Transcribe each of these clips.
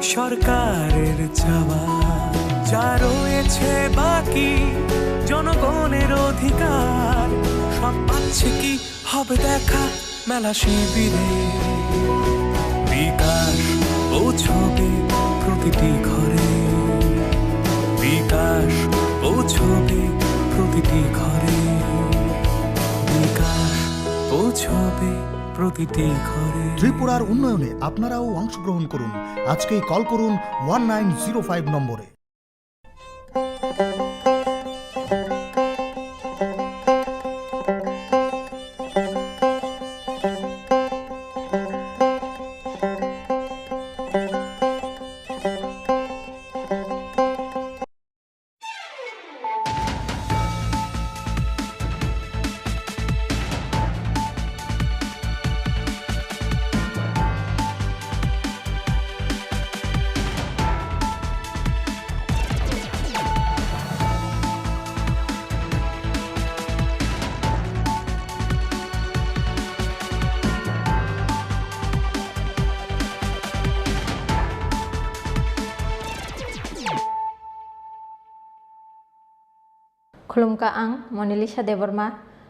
সরকারের চাওয়া যা রয়েছে বাকি জনগণের অধিকার সব পাচ্ছে কি হবে দেখা মেলা শিবিরে বিকাশ পৌঁছবে প্রতিটি ঘরে বিকাশ পৌঁছবে প্রতিটি ঘরে বিকাশ পৌঁছবে প্রতিটি ঘরে। ত্রিপুরার উন্নয়নে আপনারাও অংশগ্রহণ করুন। আজকেই কল করুন 1905 নম্বরে। Khulumka ang Monilisa Deborma,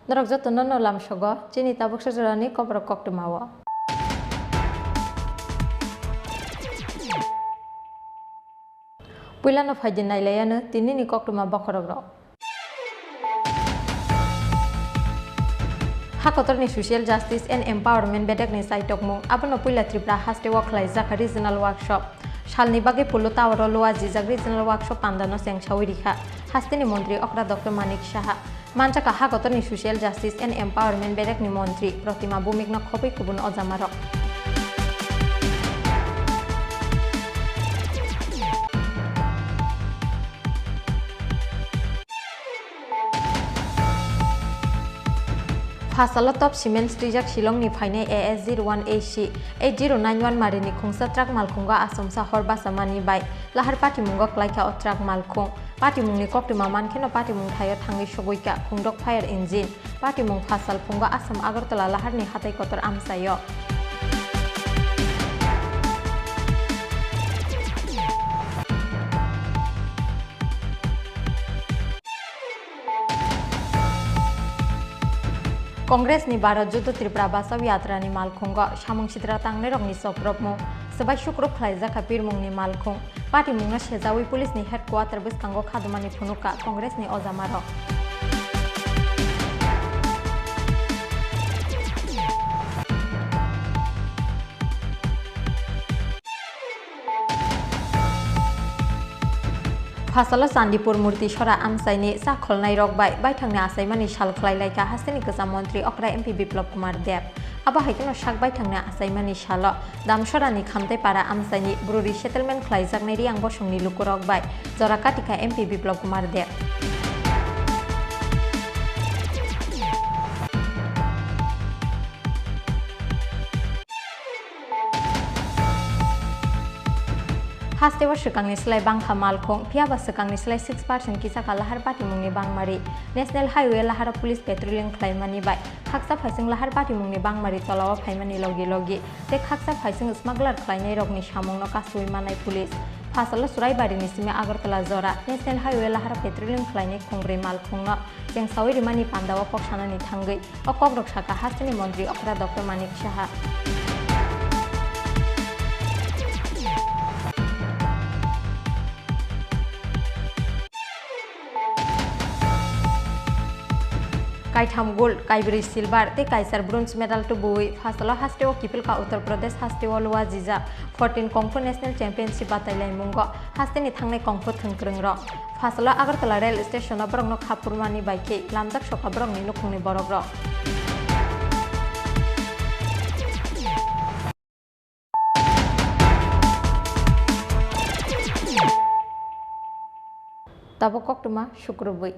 Norok Jotono no lam sogo, Chini tabuk sajorani Kokborok koktumawo. Puilano faidin nailayano tinini koktuma bokorogro. Hakotorni Social Justice and Empowerment bedekni saitokmung abono puila Tripura haste waklai jaka regional workshop. Shalni bage pulu tawaro loa jijak regional workshop pandano seng shawirikha. Hastini Montri Okra Dr. Manik Shaha. Manchaka Hakotorni Social Justice and Empowerment bedekni Montri Protima Bumikno Kopi Kubun Ozamarok. Pasalo top cement strijak Shillong ni phaine AS01AC 8091 marini khungsa truck malkhunga asomsa horbasa mani bai lahar party mungo klaika o truck malkhung party mungni koktuma mankheno party mung thayo thangi sogoika khungdok fire engine party mung phasal phunga asam agartala lahar ni hatai kotor amsayo Congress ni Bharat Jodho Tripura Basav Yatra ni Malkhunga Shamung Chitra Tangne Rokni Soprokmo Sabai Shukruk Khlaiza Kapir Mung ni Malkhung Party Mungna Shezawi Police ni Headquarter Biskango Khadumani Phunuka Congress ni Ozamaro Fasalo Sandipur Murti Shora Amsaini Sakholnai Rokbai Baithangni Asaimani Shalkhlai Laika Hastini Kasa Montri Okra MP Biplop Kumar Deb Aba Haikino Shakbai Thangna Asaimani Shalo Damshora ni Khamtai Para Amsaini Bruri Settlement Khlaijak Neri Ang Bosungni Lukurokbai Jorakatika MP Biplop Kumar Deb Haste wa shikangni slai bangkha malkhong phia ba shikangni slai 6% kisa ka lahar party mungni bangmari National Highway lahar police patrolling khlaimani bai khaksa phaising lahar party mungni bangmari tolawa phaimani logi te khaksa phaising smuggler khlainai rokni samung no kasui manai police Fasalo Suraibari ni sime Agartala Zora National Highway lahar patrolling khlainai khongre malkhong no jeng sawiri mani pandawa poksana ni thangai o Kokborok saka hastini Montri Okra Dr. Manik Shaha Kaitam gold, Kaibri silver, te Kaisar bronze medal to Bui, Fasalo Hasteo Kipilka Uttar Pradesh Hasteo Lua Jiza, 14 Kongfu National Championship Batalai Mungo, Hasteni Tangne Kongfu Thungkrungro, Fasalo Agartala Rail Station of Brongno Kapurmani by K, Lamzak Shokabrong Nukuni Borogro. Tabokok Tuma Shukrubui.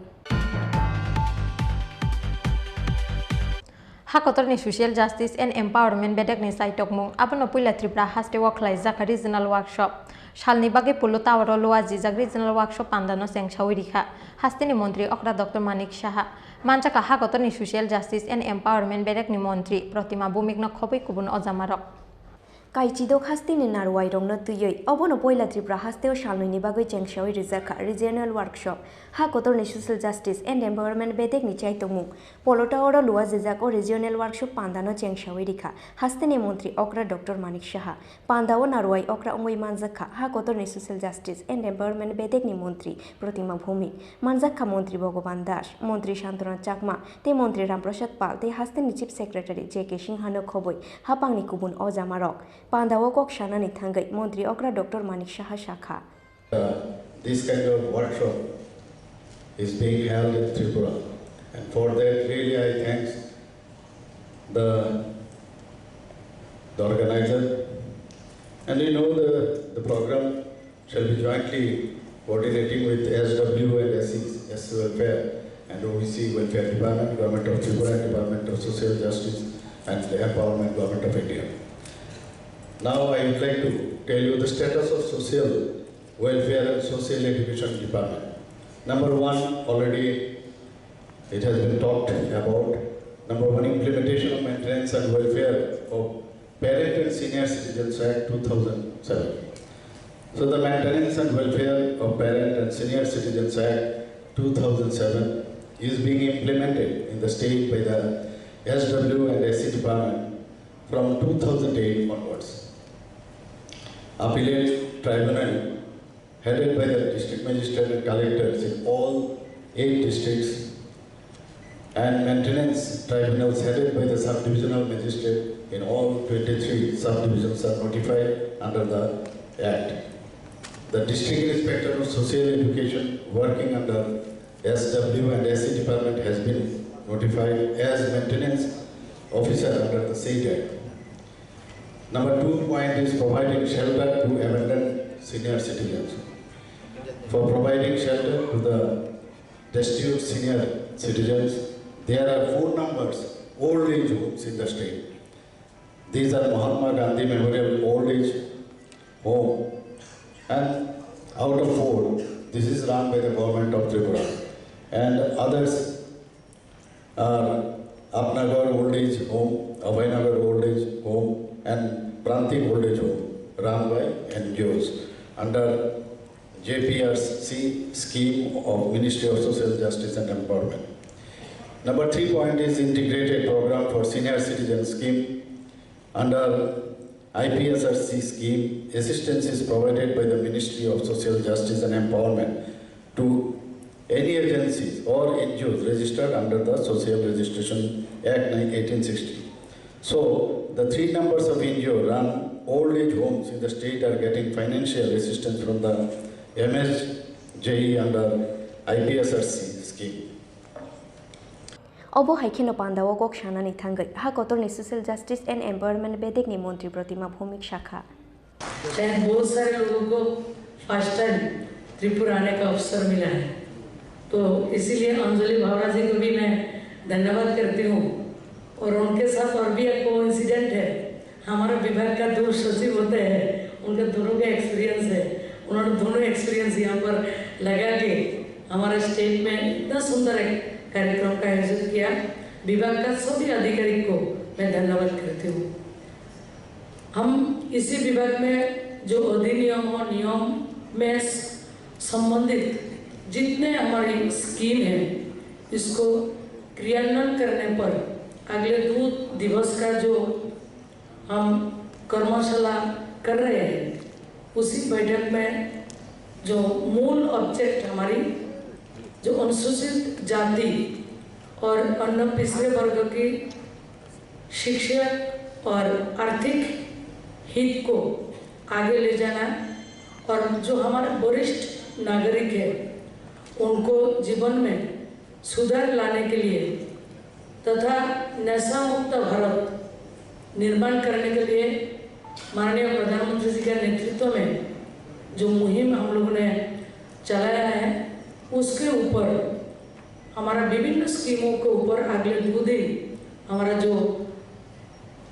Hakotorni Social Justice and Empowerment bedekni saitokmung abono puila Tripura haste waklai jaka regional workshop shalni bage pulu tawaro loa jijak regional workshop pandano seng shawirikha hastini Montri Okra Dr. Manik Shaha manchaka Hakotorni Social Justice and Empowerment bedekni Montri Protima Bumikno Khopi Kubun Ozamarok Kaichidok hastini narwai rongno tuyoi obono poila Tripura hasteo shalnoini bagoi chengshawai rijaka regional workshop ha kotorni social justice and empowerment bedek ni chaitongmung polota oro luwa jejak o regional workshop pandano chengshawai rikha hastini montri okra Dr. Manik Saha pandao narwai okra ongoi manjakha ha kotorni social justice and empowerment bedek ni montri Protima Bhumi manjakha montri Bhogoban Das montri Shantana Chakma te montri Ramprasad Pal te hastini chief secretary J.K. Singhano khoboi hapangni kubun ojamarok Pandawo kok shanani thangai Montri Okra Dr. Manik Saha Shakha. This kind of workshop is being held in Tripura, and for that really I thank the organizer. And you know the program shall be jointly coordinating with SW and SC Welfare and OEC Welfare Department, Government of Tripura and Department of Social Justice and the Empowerment Government of India. Now I would like to tell you the status of Social Welfare and Social Education Department. Number one, already it has been talked about. Number one, implementation of Maintenance and Welfare of Parent and Senior Citizens Act 2007. So the Maintenance and Welfare of Parent and Senior Citizens Act 2007 is being implemented in the state by the SW and SC Department from 2008 onwards. Appellate Tribunal headed by the District Magistrate and Collectors in all 8 districts and Maintenance Tribunals headed by the Subdivisional Magistrate in all 23 subdivisions are notified under the Act. The District Inspector of Social Education working under SW and SC Department has been notified as Maintenance Officer under the said Act. Number 2 point is providing shelter to abandoned senior citizens. For providing shelter to the destitute senior citizens, there are 4 numbers old age homes in the state. These are Mahatma Gandhi Memorial Old Age Home, and out of 4, this is run by the government of Tripura, and others are Apnagar Old Age Home, Abhaynagar Old Age Home, and Pranti Old Age Home run by NGOs under JPRC scheme of Ministry of Social Justice and Empowerment. Number 3 point is integrated program for senior citizen scheme under IPSRC scheme. Assistance is provided by the Ministry of Social Justice and Empowerment to any agencies or NGOs registered under the Social Registration Act 1860. So, the 3 numbers of NGO run old age homes in the state are getting financial assistance from the MSJE under IPSRC scheme. Obo haikino Pandawo kok shanani thangai ha kotorni social justice and empowerment bedek ni Montri Protima Bhumi Shakha. बहुत सारे लोगों को first time Tripura आने का अवसर मिला है, तो इसीलिए अंजलि भावना जी को भी मैं धन्यवाद करती हूँ। और उनके साथ और भी एक कोइंसिडेंट है, हमारा विभाग का 2 सचिव होते हैं, उनके दोनों का एक्सपीरियंस है। उन्होंने दोनों एक्सपीरियंस यहाँ पर लगा के हमारे स्टेट में इतना सुंदर एक कार्यक्रम का आयोजन किया। विभाग का सभी अधिकारी को मैं धन्यवाद करती हूँ। हम इसी विभाग में जो अधिनियम और नियम में संबंधित जितने हमारी स्कीम है, इसको क्रियान्वयन करने पर अगले 2 दिवस का जो हम कर्मशाला कर रहे हैं, उसी बैठक में जो मूल ऑब्जेक्ट हमारी जो अनुसूचित जाति और अन्य पिछड़े वर्ग की शिक्षा और आर्थिक हित को आगे ले जाना और जो हमारे वरिष्ठ नागरिक है उनको जीवन में सुधार लाने के लिए तथा नशा मुक्त भारत निर्माण करने के लिए माननीय प्रधानमंत्री जी के नेतृत्व में जो मुहिम हम लोगों ने चलाया है, उसके ऊपर हमारा विभिन्न स्कीमों के ऊपर अगले 2 दिन हमारा जो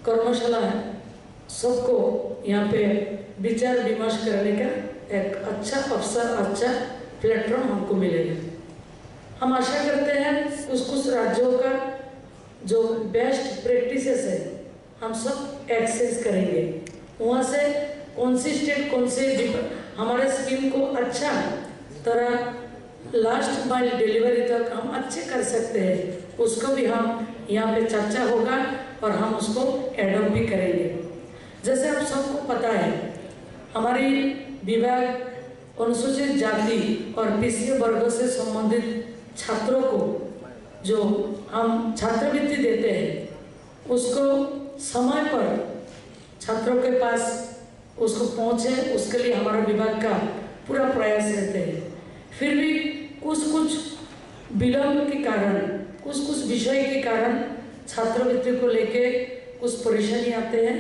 कर्मशाला है, सबको यहाँ पे विचार विमर्श करने का एक अच्छा अवसर, अच्छा प्लेटफॉर्म हमको मिलेगा। हम आशा करते हैं कुछ राज्यों का जो बेस्ट प्रैक्टिसेस है हम सब एक्सेस करेंगे वहाँ से कौन सी स्टेट कौन से हमारे स्कीम को अच्छा तरह लास्ट माइल डिलीवरी तक हम अच्छे कर सकते हैं, उसको भी हम यहाँ पे चर्चा होगा और हम उसको एडॉप्ट भी करेंगे। जैसे आप सबको पता है, हमारी विभाग अनुसूचित जाति और पिछड़े वर्गों से संबंधित छात्रों को जो हम छात्रवृत्ति देते हैं उसको समय पर छात्रों के पास उसको पहुँचे, उसके लिए हमारा विभाग का पूरा प्रयास रहते हैं। फिर भी कुछ विलम्ब के कारण, कुछ विषय के कारण छात्रवृत्ति को लेके कुछ परेशानी आते हैं।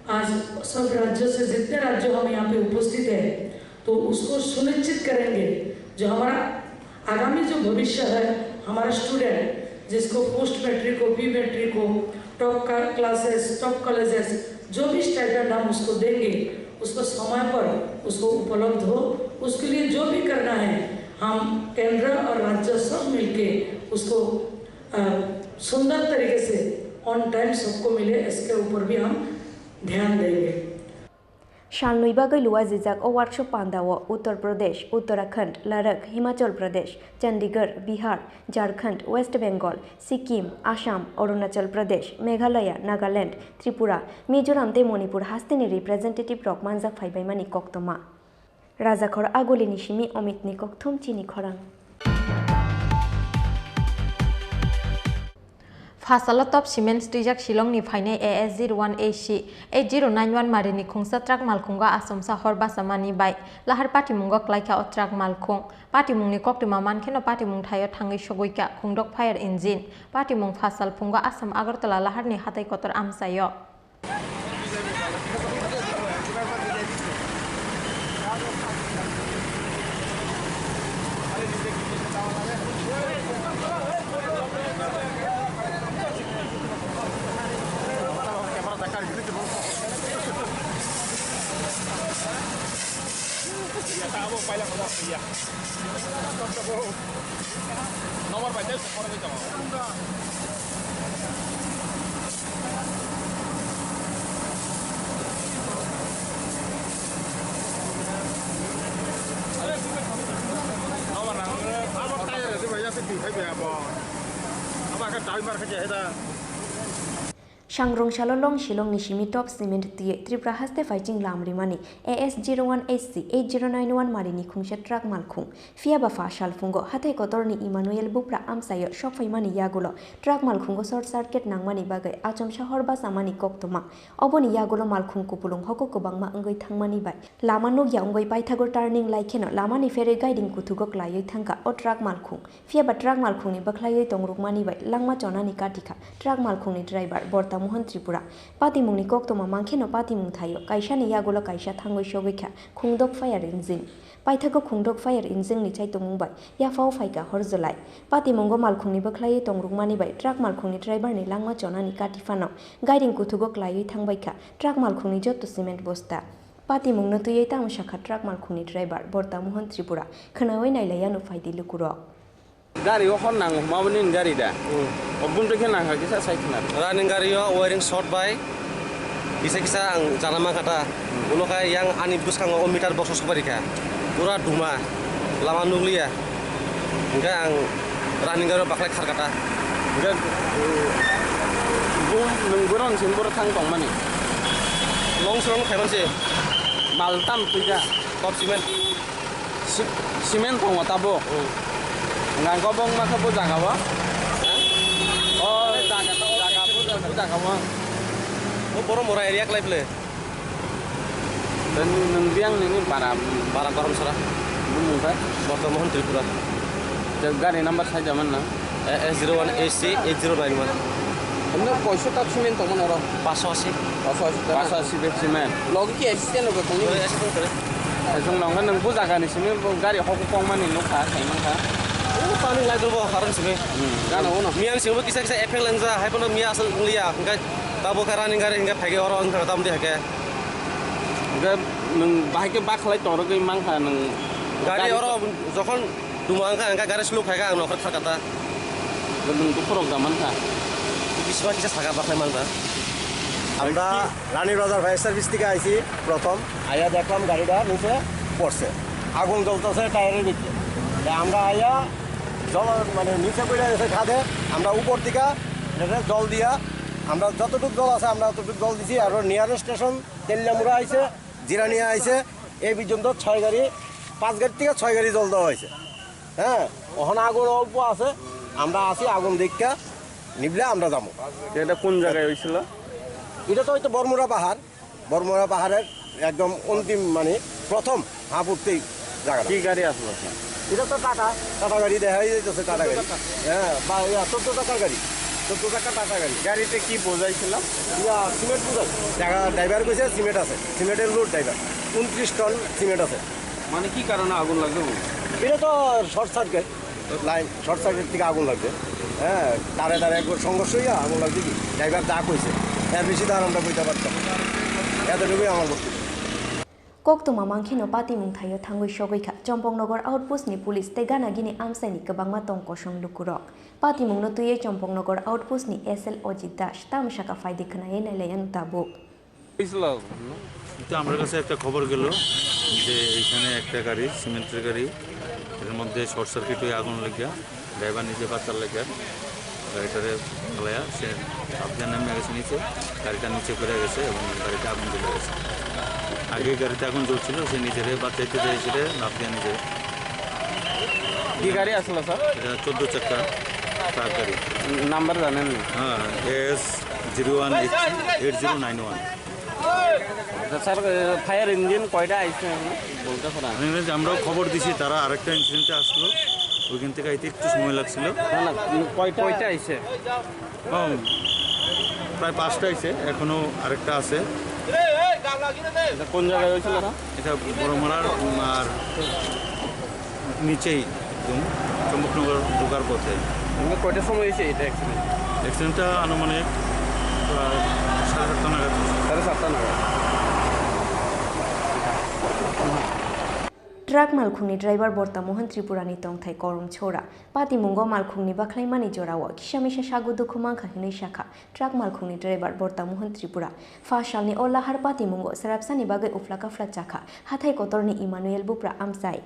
आज सब राज्यों से जितने राज्य हम यहाँ पे उपस्थित हैं तो उसको सुनिश्चित करेंगे जो हमारा आगामी जो भविष्य है, हमारा स्टूडेंट जिसको पोस्ट मैट्रिक हो, प्री मैट्रिक हो, टॉप क्लासेस, टॉप कॉलेजेस, जो भी स्टैंडर्ड हम उसको देंगे उसको समय पर उसको उपलब्ध हो। उसके लिए जो भी करना है हम केंद्र और राज्य सब मिलके उसको सुंदर तरीके से ऑन टाइम सबको मिले, इसके ऊपर भी हम ध्यान देंगे। शालनुई बागै लुआ जिजाक ओ वर्कशॉप पांदाओ उत्तर प्रदेश, उत्तराखंड, लद्दाख, हिमाचल प्रदेश, चंडीगढ़, बिहार, झारखंड, वेस्ट बंगाल, सिक्किम, आसाम, अरुणाचल प्रदेश, मेघालय, नागालैंड, त्रिपुरा, मिजोराम ते मणिपुर हास्तिनि रिप्रेजेंटेटिव रक मानजाक फाइबाइमानि कक्तमा राजाखर आगलिनि सिमि अमितनि कक्थुम चिनि खरां Fasalo top cement strijak Shillong ni phaine AS01AC 8091 marini khungsa truck malkhunga asomsa horba samani bai lahar party mungo klaika o truck malkhung party mungni koktuma mankheno party mung thayo thangai sogoika khungdok fire engine party mung fasal phunga asam agartala lahar ni hatai kotor amsayo nomor baca orang itu nomor apa tayar itu banyak sih kayak apa akan tahu mereka kerja Shangrong Shalolong Shillong Nishimi top cement tie Tripura haste fighting lamrimani AS01HC 8091 marini khungsha truck malkhung fia ba fa shal fungo hathai kotorni Emmanuel Bupra amsayo shop faimani yagulo truck malkhungo short circuit nangmani bagai achom shahor ba samani koktoma oboni yagulo malkhung kupulung hoko kobangma angoi thangmani bai lama nog ya angoi paithagor turning laikheno lamani fere guiding kuthugok layoi thangka o truck malkhung fia ba truck malkhungni bakhlaioi tongrukmani bai langma chonani katika truck malkhungni driver borta Mohan Tripura पाती मुंगनी कोक्तोमा मांखेनो पाती मुंग थायो काइशानि यागोलो काइशा थांगoi सोगैखा खुंदक fire engine पाइथाको खुंदक fire engine नि चाइ तमुंबाय याफाव फाइका हरजलाय पाती मुंगो मालखुंनि बखलायै तंग्रुगमानि bye truck मालखुंनि driver नि लांमा चनानि काटिफानो गाइडिं कुथुगक लायै थांबायखा truck मालखुंनि जत्तो cement बस्ता पाती मुंगनो तुयै ताम शाखा ट्राक मालखुंनि ड्राइवर बर्ता मोहन त्रिपुरा खोनावै नायलाया नुफायदि लुकुरक गाड़ी हर नांगौ माबानि गाड़ी दा बुंदो के नांगौ किसा साइखना रानिं गाड़ियाव वायरिं शॉर्ट बाय किसा किसा आं जानामा खाता उनखाय yang ani buskango o meter box सबारिखा पुरा दुमा लामा नुग्लिया ओंखाय आं रानिं गाड़ियाव बाख्लाय खारखाता ओंखाय नोंबोरन सिमबोर थां दं माने लं सरन खायबानसै मालताम फैगा टप सिमेन्ट दङ Tabo Nggak kobong maka puja kawa? Oh, puja kawa. Oh, borong murah area kelai ple. Dan nungbiang ini para koran sara. Mungkin. Borta mohon Tripura. Jaga ni nomor saya zaman na. AS01AC 8091. Anda poso tak simen to mana orang? Pasosi be simen. Logi ki assistant logi kuni. Assistant kare. Asung nongkan nung puja kan simen gari hokuk pong mani nukha kai mangka. Oh, paling lagi dulu karan sih. Kan ono. Mian sih, kisah efek lensa, hai pun mia asal liya, enggak tahu karan enggak pakai orang enggak tahu dia kayak. Enggak nung bahaya baklai toro ke mangka nung. Gari orang, jokon dumangka enggak garis lu kayak nong kerja kata. Nung tu program mangka. Bisa kisah sagak baklai mangka. আমরা রানী বাজার fire service থেকে আইছি প্রথম আইয়া দেখলাম গাড়িটা নিচে পড়ছে, আগুন জ্বলতেছে টায়ারের ভিতরে। আমরা আইয়া জল মানে নিচে পড়ে গেছে খাদে, আমরা উপর থেকে জল দিয়া আমরা যতটুকু জল আছে আমরা ততটুকু জল দিছি। আর নিয়ারেস্ট স্টেশন তেলিয়ামুড়া আইছে, জিরানিয়া আইছে, এই পর্যন্ত 6 গাড়ি 5 গাড়ি থেকে 6 গাড়ি জল দেওয়া হয়েছে। হ্যাঁ, ওখানে আগুন অল্প আছে, আমরা আছি আগুন দেখা নিবলে আমরা যাবো। এটা কোন জায়গায় হয়েছিল? এটা তো হয়তো বর্মুরা পাহাড়ের একদম অন্তিম মানে প্রথম হাঁপুরতেই জায়গা। কি গাড়ি আসলো? এটা তো টাটা গাড়ি দেখাই যাইতেছে, টাটা গাড়ি। হ্যাঁ, 14 টাকার গাড়ি, 14 টাকা টাটা গাড়ি। গাড়িতে কি বোঝাইছিল? সিমেন্ট বোঝাই, ড্রাইভার কইছে সিমেন্ট আছে, সিমেন্টের লোড ড্রাইভার 29 টন সিমেন্ট আছে। মানে কি কারণে আগুন লাগবে? এটা তো short circuit line, short circuit থেকে আগুন লাগবে। হ্যাঁ, তারে একবার সংঘর্ষ হইয়া আগুন লাগছে। কি ড্রাইভার যা কইছে এর বেশি দাঁড় আমরা কইতে পারতাম, এতটুকুই আমার বক্তব্য। Koktoma mangkhino pati mungthayo thangoi sogoi Chompongnogor outpost ni police te gana gini amsai ni kabangma tong kosong lukurok. Pati mungno tuye Chompongnogor outpost ni SL Ojit Dash tamshaka faidi khnaye neleyan tabuk. কিন্তু আমার কাছে একটা খবর গেল যে এখানে একটা গাড়ি, সিমেন্টের গাড়ি, এর মধ্যে শর্ট সার্কিট হয়ে আগুন লেগে ড্রাইভার নিজে বাচ্চার লেগে গাড়িটারে ফেলাইয়া সে সাবধান নেমে গেছে নিচে, গাড়িটা নিচে পড়ে গেছে এবং গাড়িটা আগুন জ্বলে গেছে। আগে গাড়িতে আগুন জ্বলছিল, সে নিজের বাচ্চাইতে চাইছিল লাফ দিয়ে নিজে। কি গাড়ি আসলো স্যার? এটা 14 চাকা ট্রাক গাড়ি। নাম্বার জানেন? হ্যাঁ, S018091। স্যার ফায়ার ইঞ্জিন কয়টা আইসে বলতে পারেন? আমরাও খবর দিছি, তারা আরেকটা ইনসিডেন্টে আসলো, ওইখান থেকে আইতে একটু সময় লাগছিল। না কয়টা আইসে? প্রায় 5টা আইছে, এখনো আরেকটা আছে। কোন জায়গায় হয়েছিল? এটা বড়মারার আর নিচেই একদম চম্পকনগর ঢোকার পথে। কয়টার সময় হয়েছে এটা অ্যাক্সিডেন্টটা? আনুমানিক 7:30 নাগাদ। 7:30 নাগাদ। Truck malkhungni driver borta Mohan Tripurani tongthai korom chora. Pati mungo malkhungni baklaimani jorawa kishamisa sagudu khumangkha hinui shakha. Truck malkhungni driver borta Mohan Tripura. Fashalni olahar pati mungo sarapsani bagai uflaka flat chakha. Hathai kotorni Emmanuel Bupra amsai.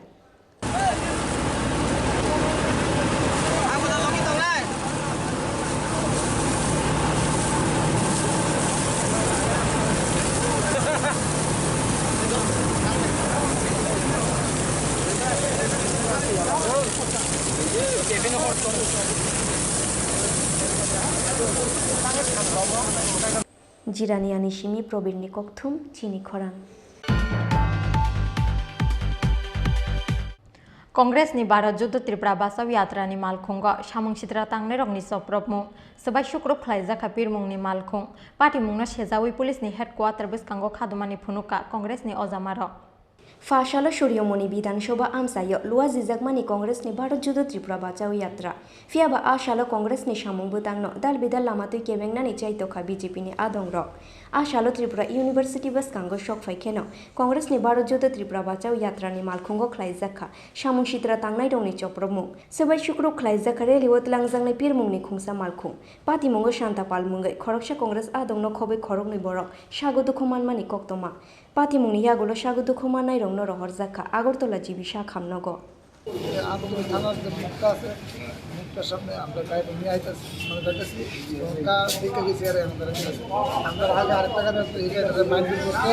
Jiraniani Shimi Probirni Kokthum Chini Khoran. Congress ni Bharat Jodho Tripura Basaw Yatra ni Malkhungo Samung Chitra Tangnai Rokni Soprobmu Sabai Shukro Khlaijak Kapir Mungni Malkhung Party Mungna Shejawi Police ni Headquarter Biskango Khadumani Phunuka Congress ni Ozamaro Fashalo Shuryomoni Bidhanasabha amsayo Lua Zizakmani Congress ni Bharat Jodho Tripura Bachaw Yatra Fiaba Ashalo Congress ni Samung Butangno Dal Bidal Lamatui Kebengnani Chaitokha BJP ni Adongrok Ashalo Tripura University Biskango Shok Faikeno Congress ni Bharat Jodho Tripura Bachaw Yatra ni Malkhungo Khlaijakha Samung Chitra Tangnai Rokni Choprobmung Sabai Shukro Khlaijakha Liwat Langjangnai Pirmungni Khungsa Malkhung Pati Mungo Shantapal Mungai Khoroksa Congress Adongno Khobai Khorokni Borok Sagodu Khomanmani Koktoma Pati Mungni Yagulo Sagodu Khomanai Rongno Rohorjakha Agortola Jibisha Khamnogo Adampur থানার যে মুখটা আছে মুখটার সামনে আমরা গাড়ি নিয়ে আইতেছি মানে যাইতেছি ওটা দেখে গেছি আর আমরা আগে আরেকটা গাড়ি মাইন্ড করতে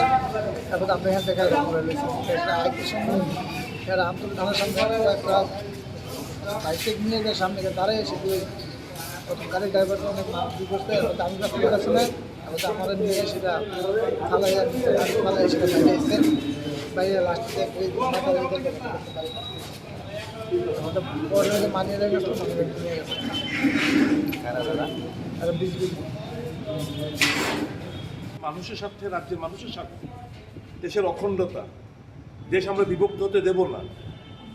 তারপর আমরা এখান থেকে করে নিয়েছি একটা আইটির সামনে এরা আমতলা থানার সামনে একটা বাইক নিয়ে গিয়ে সামনে দাঁড়ায় এসে প্রথম গাড়ির ড্রাইভারটা অনেক মানুষ করতে আমি কাছে কাছে না আমাদের নিয়ে সেটা থালায় থালায় সেটা বাইরে এসে বাইরে লাস্টে মাথা মানিয়ে গেছে মানুষের স্বার্থে, রাজ্যের মানুষের স্বার্থে, দেশের অখণ্ডতা, দেশ আমরা বিভক্ত হতে দেব না।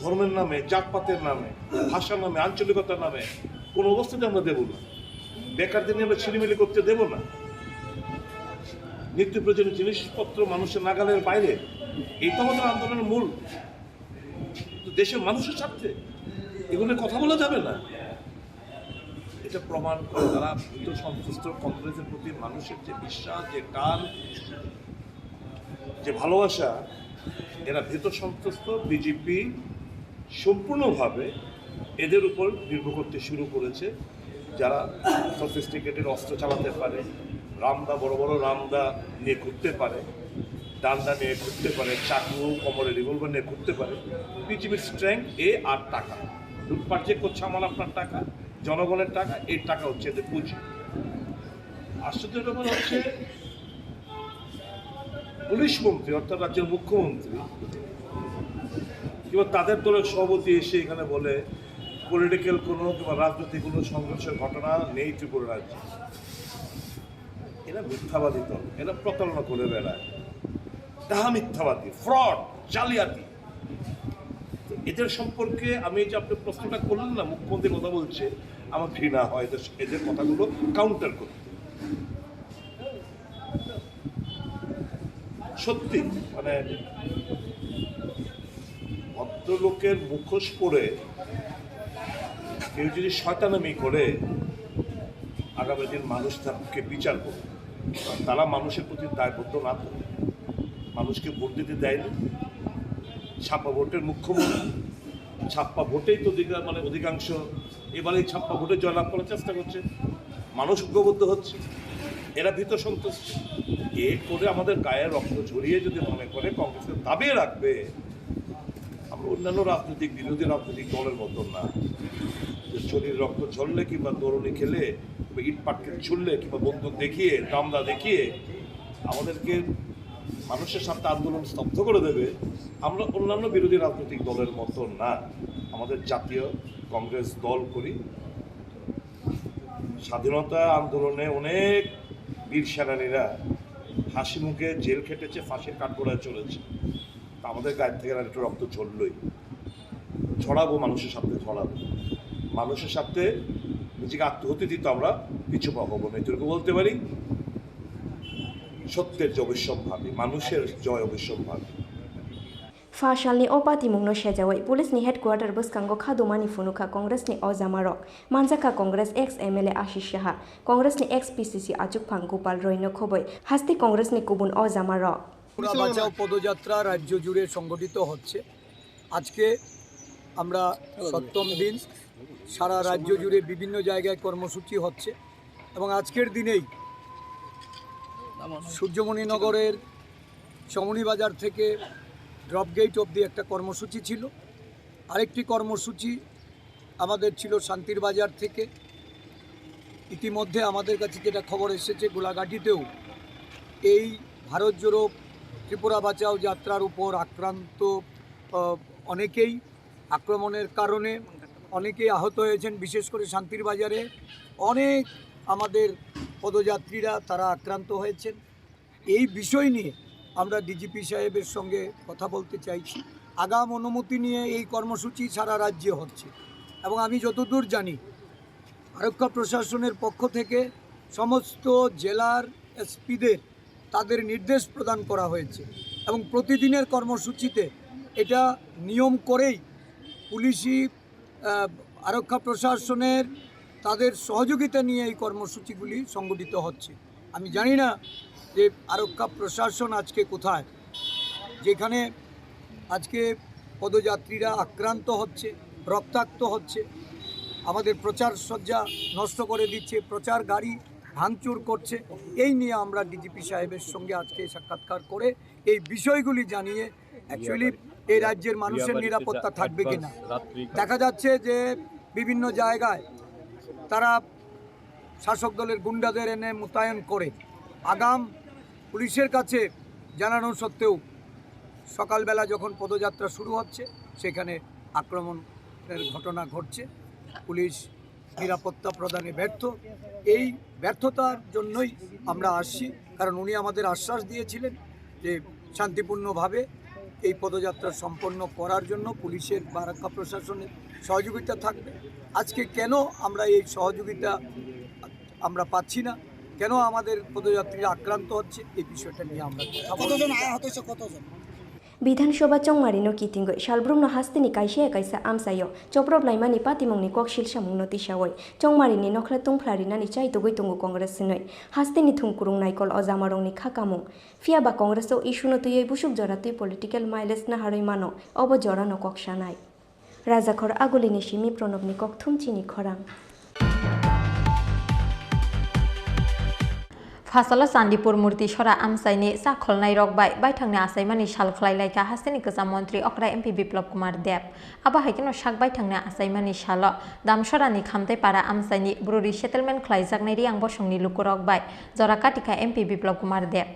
ধর্মের নামে, জাতপাতের নামে, ভাষার নামে, আঞ্চলিকতার নামে কোনো অবস্থাতে আমরা দেব না। বেকারদের নিয়ে আমরা ছিনিমিনি করতে দেব না। নিত্য প্রয়োজনীয় জিনিসপত্র মানুষের নাগালের বাইরে, এই তো আমাদের আন্দোলনের মূল। দেশের মানুষের স্বার্থে এগুলো কথা বলা যাবে না। এটা প্রমাণ করে তারা ভীত সন্ত্রস্ত কংগ্রেসের প্রতি মানুষের যে বিশ্বাস, যে টান, যে ভালোবাসা, এরা ভীত সন্ত্রস্ত। বিজেপি সম্পূর্ণভাবে এদের উপর নির্ভর করতে শুরু করেছে, যারা সফিস্টিকেটেড অস্ত্র চালাতে পারে, রামদা বড় বড় রামদা নিয়ে ঘুরতে পারে, ডান্ডা নিয়ে ঘুরতে পারে, চাকু কোমরে রিভলভার নিয়ে ঘুরতে পারে। পৃথিবীর স্ট্রেংথ আর টাকা। লুটপাট যে করছে আমার আপনার টাকা, জনগণের টাকা, এই টাকা হচ্ছে এদের পুঁজি। আশ্চর্যের ব্যাপার হচ্ছে পুলিশ মন্ত্রী অর্থাৎ রাজ্যের মুখ্যমন্ত্রী কিংবা তাদের দলের সভাপতি এসে এখানে বলে পলিটিক্যাল কোনো কিংবা রাজনৈতিক কোনো সংঘর্ষের ঘটনা নেই ত্রিপুরা রাজ্যে। এরা মিথ্যাবাদী দল, এরা প্রতারণা করে বেড়ায়, তাহা মিথ্যাবাদী, ফ্রড, জালিয়াতি। এদের সম্পর্কে আমি যে আপনি প্রশ্নটা করলেন না, মুখ্যমন্ত্রী কথা বলছে, আমার ঘৃণা হয় এদের কথাগুলো কাউন্টার করতে। সত্যি মানে ভদ্রলোকের মুখোশ পরে কেউ যদি শয়তানামি করে, আগামী দিন মানুষ তাকে বিচার করবে। তারা মানুষের প্রতি দায়বদ্ধ না থাকে, মানুষকে ভোট দিতে দেয়নি। ছাপ্পা ভোটের মুখ্যমন্ত্রী, ছাপ্পা ভোটেই তো অধিকাংশ এবারে ছাপ্পা ভোটে জয়লাভ করার চেষ্টা করছে, মানুষ ঐক্যবদ্ধ হচ্ছে। এরা ভীত সন্তুষ্ট এ করে আমাদের গায়ে রক্ত ঝরিয়ে যদি মনে করে কংগ্রেসের দাবিয়ে রাখবে, আমরা অন্যান্য বিরোধী রাজনৈতিক দলের মতন না, যে শরীর রক্ত ঝরলে কিংবা দৌড়নি খেলে কিংবা ইট পাটকে ছুড়লে কিংবা বন্দুক দেখিয়ে দামদা দেখিয়ে আমাদেরকে মানুষের সাথে আন্দোলন স্তব্ধ করে দেবে। আমরা অন্যান্য বিরোধী রাজনৈতিক দলের মতন না, আমাদের জাতীয় কংগ্রেস দল করি। স্বাধীনতা আন্দোলনে অনেক বীর সেনানীরা হাসি মুখে জেল খেটেছে, ফাঁসির কাঠগড়ায় চলেছে। তা আমাদের গায়ের থেকে একটু রক্ত ঝরলই, ছড়াবো, মানুষের সাথে ছড়াবো, মানুষের সাথে নিজেকে আত্মহতি দিত আমরা পিছু পা হবো না। এটুকু বলতে পারি, সত্যের যে অবিসম্ভাবী, মানুষের জয় অবিসম্ভাবী। Fasalni opati mungno sejawai pulis ni headquarter buskango khadumani funuka Congress ni Ozamarok manjaka Congress ex MLA Ashish Shaha Congress ni ex PCC Achuk Phang Gopal Roy no khoboi hasti Congress ni Kubun Ozamarok পুরা বাঁচাও পদযাত্রা রাজ্য জুড়ে সংগঠিত হচ্ছে। আজকে আমরা ৭ম দিন, সারা রাজ্য জুড়ে বিভিন্ন জায়গায় কর্মসূচি হচ্ছে এবং আজকের দিনেই সূর্যমণিনগরের চমনিবাজার থেকে ড্রপ গেট অবধি একটা কর্মসূচি ছিল। আরেকটি কর্মসূচি আমাদের ছিল শান্তির বাজার থেকে। ইতিমধ্যে আমাদের কাছে যেটা খবর এসেছে, গোলাঘাটিতেও এই ভারত জোড়ো ত্রিপুরা বাঁচাও যাত্রার উপর আক্রান্ত অনেকেই, আক্রমণের কারণে অনেকেই আহত হয়েছেন। বিশেষ করে শান্তির বাজারে অনেক আমাদের পদযাত্রীরা তারা আক্রান্ত হয়েছেন। এই বিষয় নিয়ে আমরা ডিজিপি সাহেবের সঙ্গে কথা বলতে চাইছি। আগাম অনুমতি নিয়ে এই কর্মসূচি সারা রাজ্যে হচ্ছে এবং আমি যতদূর জানি আরক্ষা প্রশাসনের পক্ষ থেকে সমস্ত জেলার এসপিদের তাদের নির্দেশ প্রদান করা হয়েছে এবং প্রতিদিনের কর্মসূচিতে এটা নিয়ম করেই পুলিশি আরক্ষা প্রশাসনের তাদের সহযোগিতা নিয়ে এই কর্মসূচিগুলি সংগঠিত হচ্ছে। আমি জানি না যে আরক্ষা প্রশাসন আজকে কোথায়, যেখানে আজকে পদযাত্রীরা আক্রান্ত হচ্ছে, রক্তাক্ত হচ্ছে, আমাদের প্রচার সজ্জা নষ্ট করে দিচ্ছে, প্রচার গাড়ি ভাঙচুর করছে। এই নিয়ে আমরা ডিজিপি সাহেবের সঙ্গে আজকে সাক্ষাৎকার করে এই বিষয়গুলি জানিয়ে অ্যাকচুয়ালি এই রাজ্যের মানুষের নিরাপত্তা থাকবে কিনা। দেখা যাচ্ছে যে বিভিন্ন জায়গায় তারা শাসক দলের গুন্ডাদের এনে মোতায়েন করে আগাম পুলিশের কাছে জানানো সত্ত্বেও সকালবেলা যখন পদযাত্রা শুরু হচ্ছে সেখানে আক্রমণের ঘটনা ঘটছে। পুলিশ নিরাপত্তা প্রদানে ব্যর্থ। এই ব্যর্থতার জন্যই আমরা আসছি, কারণ উনি আমাদের আশ্বাস দিয়েছিলেন যে শান্তিপূর্ণভাবে এই পদযাত্রা সম্পন্ন করার জন্য পুলিশের বা আরক্ষা প্রশাসনের সহযোগিতা থাকবে। আজকে কেন আমরা এই সহযোগিতা আমরা পাচ্ছি না, কেন আমাদের পদযাত্রীরা আক্রান্ত হচ্ছে, এই বিষয়টা নিয়ে আমরা কতজন আহত হয়েছে, কতজন? বিধানসভা চংমারিনো কিতিঙ্গৈ সালব্রুমনো হাস্তিনি কাইসে কাইসা আমসাयो চপ্রব লাইমানি পাতিমংনি ককশিল সামুংনো তিসাওই চংমারিনি নখলা তুংফ্লারিনানি চাইতগৈ তঙ্গু কংগ্রেস सिनै हास्तिनि थुंकुरुं नाइकल अजामारंनि खाकामुं फियाबा कংগ্রেসो इशुनो तुयै बुसुक जरातुय पलिटिकल माइलेज ना हारै मानो अब जरानो ककसानाय राजाखर आगुलिनि सिमि प्रणबनि कक थुमचिनि खरां फासला चांदीपुर मूर्ति सरा आमसाइनि साखलनाय रकबाय बायथांनि आसायमानि सालख्लायलायका हास्तिनि गोजा मन्त्री अक्रा एमपि बिप्लब कुमार देब आबा हाइकेनो शाक बायथांनि आसायमानि साल दामसरानि खामथायपारा आमसाइनि ब्रुरि सेटेलमेन्ट ख्लायजाकनाय रियां बसंनि लुकु रकबाय जराकाटिका एमपि बिप्लब कुमार देब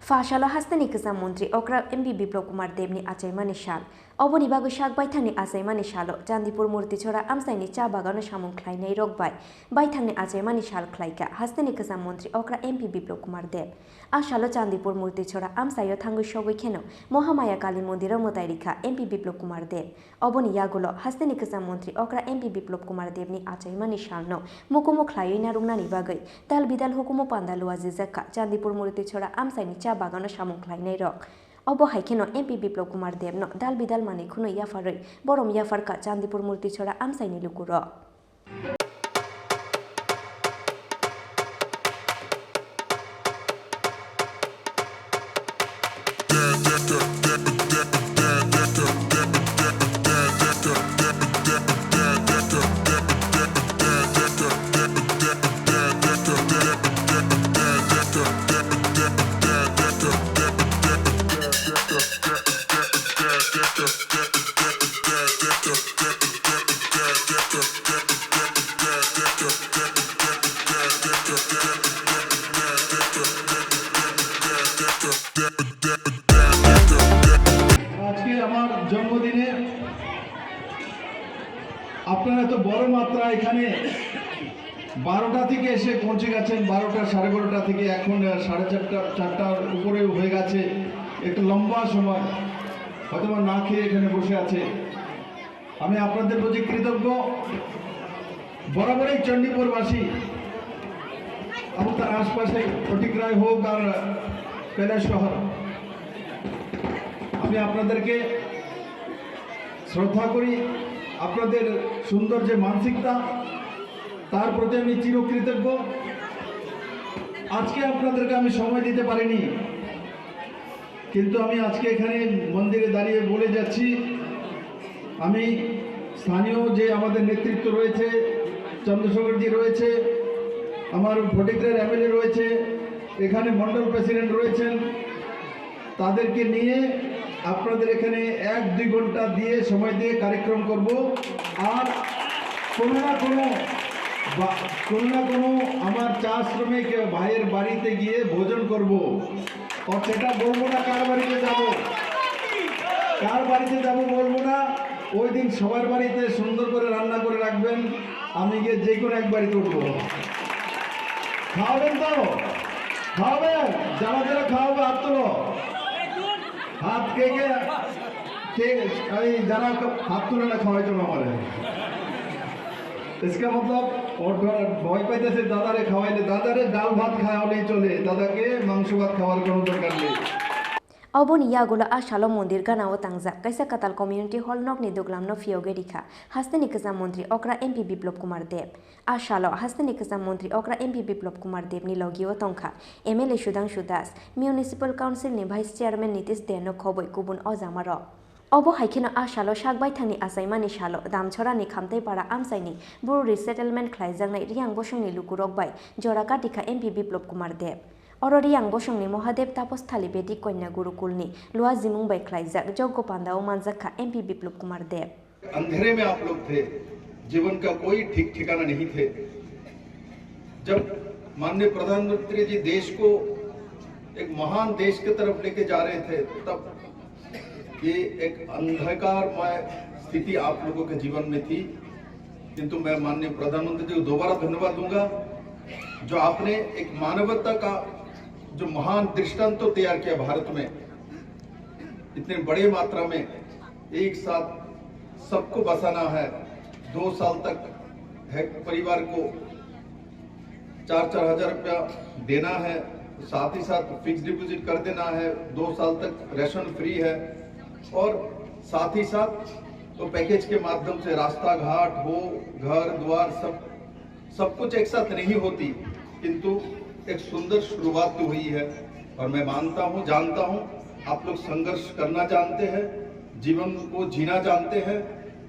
फाशालो हास्तिनि गोजा मन्त्री अक्रा एमपि बिप्लब कुमार देबनि आचायमानि साल अबनि बागै शाक बायथांनि आचायमानि साल चांदीपुर मूर्ति छरा आमसाइनि चा बागानो सामुं ख्लायनाय रकबाय बायथांनि आचायमानि साल ख्लायका हास्तिनि गोजा मन्त्री अक्रा एमपि बिप्लब कुमार देब आ सालो चांदीपुर मूर्ति छरा आमसायो थांगु सगै खेनो महामाया काली मन्दिर मोतायरिखा एमपि बिप्लब कुमार देब अबनि यागुलो हास्तिनि गोजा मन्त्री अक्रा एमपि बिप्लब कुमार देबनि आचायमानि सालनो मुकुमु ख्लायै नारुंनानि बागै दाल बिदाल हुकुमु पान्दालुआ जिजाका चांदीपुर मूर्ति छरा आमसाइनि चा बागानो सामुं ख्लायनाय रक अब हाइकेनो एमपि बिप्लब कुमार देबनो दाल बिदाल माने खुनो याफारै बरम याफारका चांदीपुर मूर्ति छरा आमसाइनि लुकुर আজকে আমার জন্মদিনে আপনারা তো বড় মাত্রা এখানে 12টা থেকে এসে পৌঁছে গেছেন 12টা 12:30 থেকে এখন 4:30টার উপরে হয়ে গেছে একটু লম্বা সময় হয়তো না খেয়ে এখানে বসে আছে আমি আপনাদের প্রতি কৃতজ্ঞ বরাবরই চণ্ডীপুরবাসী এবং তার আশপাশে প্রতিক্রিয়া হোক আর কৈলাস শহর আমি আপনাদেরকে শ্রদ্ধা করি আপনাদের সুন্দর যে মানসিকতা তার প্রতি আমি চিরকৃতজ্ঞ আজকে আপনাদেরকে আমি সময় দিতে পারিনি কিন্তু আমি আজকে এখানে মন্দিরে দাঁড়িয়ে বলে যাচ্ছি আমি স্থানীয় যে আমাদের নেতৃত্ব রয়েছে চন্দ্রশেখরজি রয়েছে আমার ভোটেগ্রের এমএলএ রয়েছে এখানে মন্ডল প্রেসিডেন্ট রয়েছেন তাদেরকে নিয়ে আপনাদের এখানে 1-2 ঘন্টা দিয়ে সময় দিয়ে কার্যক্রম করব আর কোনো না কোনো আমার চা শ্রমিক ভাইয়ের বাড়িতে গিয়ে ভোজন করব আর সেটা বলবো না কার বাড়িতে যাব বলবো না ওই দিন সবার বাড়িতে সুন্দর করে রান্না করে রাখবেন আমি গিয়ে যে কোনো এক বাড়িতে উঠবো খাওয়াবেন তো খাওয়াবেন যারা যারা খাওয়াবে হাত তোলো হাত কে যারা হাত তুলে না খাওয়াই জন্য আমার इसका मतलब ভয় পাইতেছে দাদারে খাওয়াইলে দাদারে ডাল ভাত খাওয়ালেই চলে দাদাকে মাংস ভাত খাওয়ার কোনো দরকার নেই अबनि यागुलो आशालो मंदिर गानाओ तांजा कैसा काताल कम्युनिटी हॉल नकनि दुगलामनो फियोगे रिखा हास्तिनि गोजा मन्त्री अक्रा एमपि बिप्लब कुमार देब आशालो हास्तिनि गोजा मन्त्री अक्रा एमपि बिप्लब कुमार देबनि लगियो तंखा एमएलए सुधांशु दास म्युनिसिपल काउन्सिलनि भाइस चेयारमेन नीतीश देनो खबै गुबुन अजामार अब हाइकेनो आशालो शाकबायथांनि आसायमानि सालो दामछरानि खामथायपारा आमसाइनि बुरुरि सेटेलमेन्ट ख्लायजानाय रियां बसंनि लुकुरकबाय जराकाटिका एमपि बिप्लब कुमार देब अररियां बसंनि महादेव तापस्थाली बेदी कन्या गुरुकुलनि लुआ जिमुं बायख्लायजाक यज्ञ पांडाओ मानजाखा एमपि बिप्लब कुमार देब अंधेरे में आप लोग थे जीवन का कोई ठीक ठिकाना नहीं थे जब माननीय प्रधानमंत्री जी देश को एक महान देश की तरफ लेके जा रहे थे तब ये एक अंधकारमय स्थिति आप लोगों के जीवन में थी किंतु मैं माननीय प्रधानमंत्री जी को दोबारा धन्यवाद दूंगा जो आपने एक मानवता का जो महान दृष्टांत तैयार किया भारत में इतने बड़े मात्रा में एक साथ सबको बसाना है 2 साल तक है परिवार को 4-4 हजार रुपया देना है साथ ही साथ फिक्स डिपॉजिट कर देना है 2 साल तक राशन फ्री है और साथ ही साथ तो पैकेज के माध्यम से रास्ता घाट हो, घर द्वार सब कुछ एक साथ नहीं होती, किंतु एक सुंदर शुरुआत तो हुई है। और मैं जानता हूँ आप लोग संघर्ष करना जानते हैं, जीवन को जीना जानते हैं,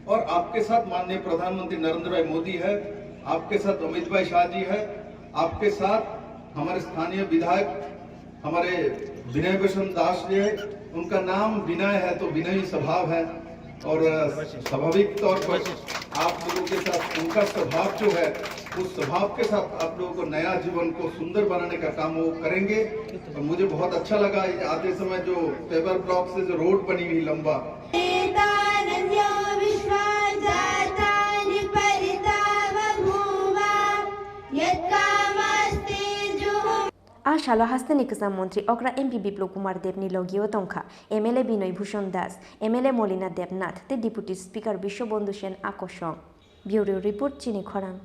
और आपके साथ माननीय प्रधानमंत्री नरेंद्र भाई मोदी है, आपके साथ अमित भाई शाह जी है, आपके साथ हमारे स्थानीय विधायक हमारे विनय भूषण दास जी है। उनका नाम विनय है तो विनयी स्वभाव है, और स्वाभाविक तौर पर आप लोगों के साथ उनका स्वभाव जो है, उस स्वभाव के साथ आप लोगों को नया जीवन को सुंदर बनाने का काम वो करेंगे। और मुझे बहुत अच्छा लगा आते समय जो पेपर ब्लॉक से जो रोड बनी हुई लंबा, आशालो हास्तनि गोजाम मंत्री अग्रा एमपी बिप्लब कुमार देवनि लगियो तंखा एमएलए बिनय भूषण दास, एमएलए मलिना देवनाथ ते डिप्यूटी स्पीकर विश्वबंधु सेन आकर्षण। ब्यूरो रिपोर्ट चिनी खरां।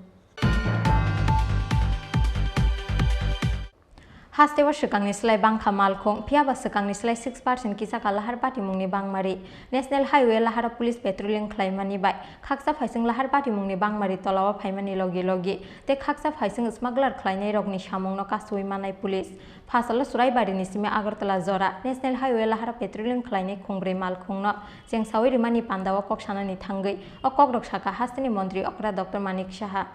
हास्टेवा सिगांनि स्लाय बांखा मालखं फियाबा सिगांनि स्लाय 6% किसाका लाहार पाटिमुंनि बांमारि नेशनेल हाइवे लाहारा पुलिस पेट्रोलिंग खालामनानै बाय खाकसा फाइसिं लाहार पाटिमुंनि बांमारि तलावा फाइमानि लगे ते खाकसा फाइसिं स्मागलार खालायनाय रगनि सामुंनो कासुइ मानाय पुलिस फासाल सुराइबारिनि सिमे आगरतला जरा नेशनेल हाइवे लाहारा पेट्रोलिंग खालायनाय खुंब्रै मालखंनो जेंसावै रिमानि पान्दावा ककसानानि थांगै अ ककरक साखा हास्टेनि मन्त्री अक्रा डॉक्टर मानिक साहा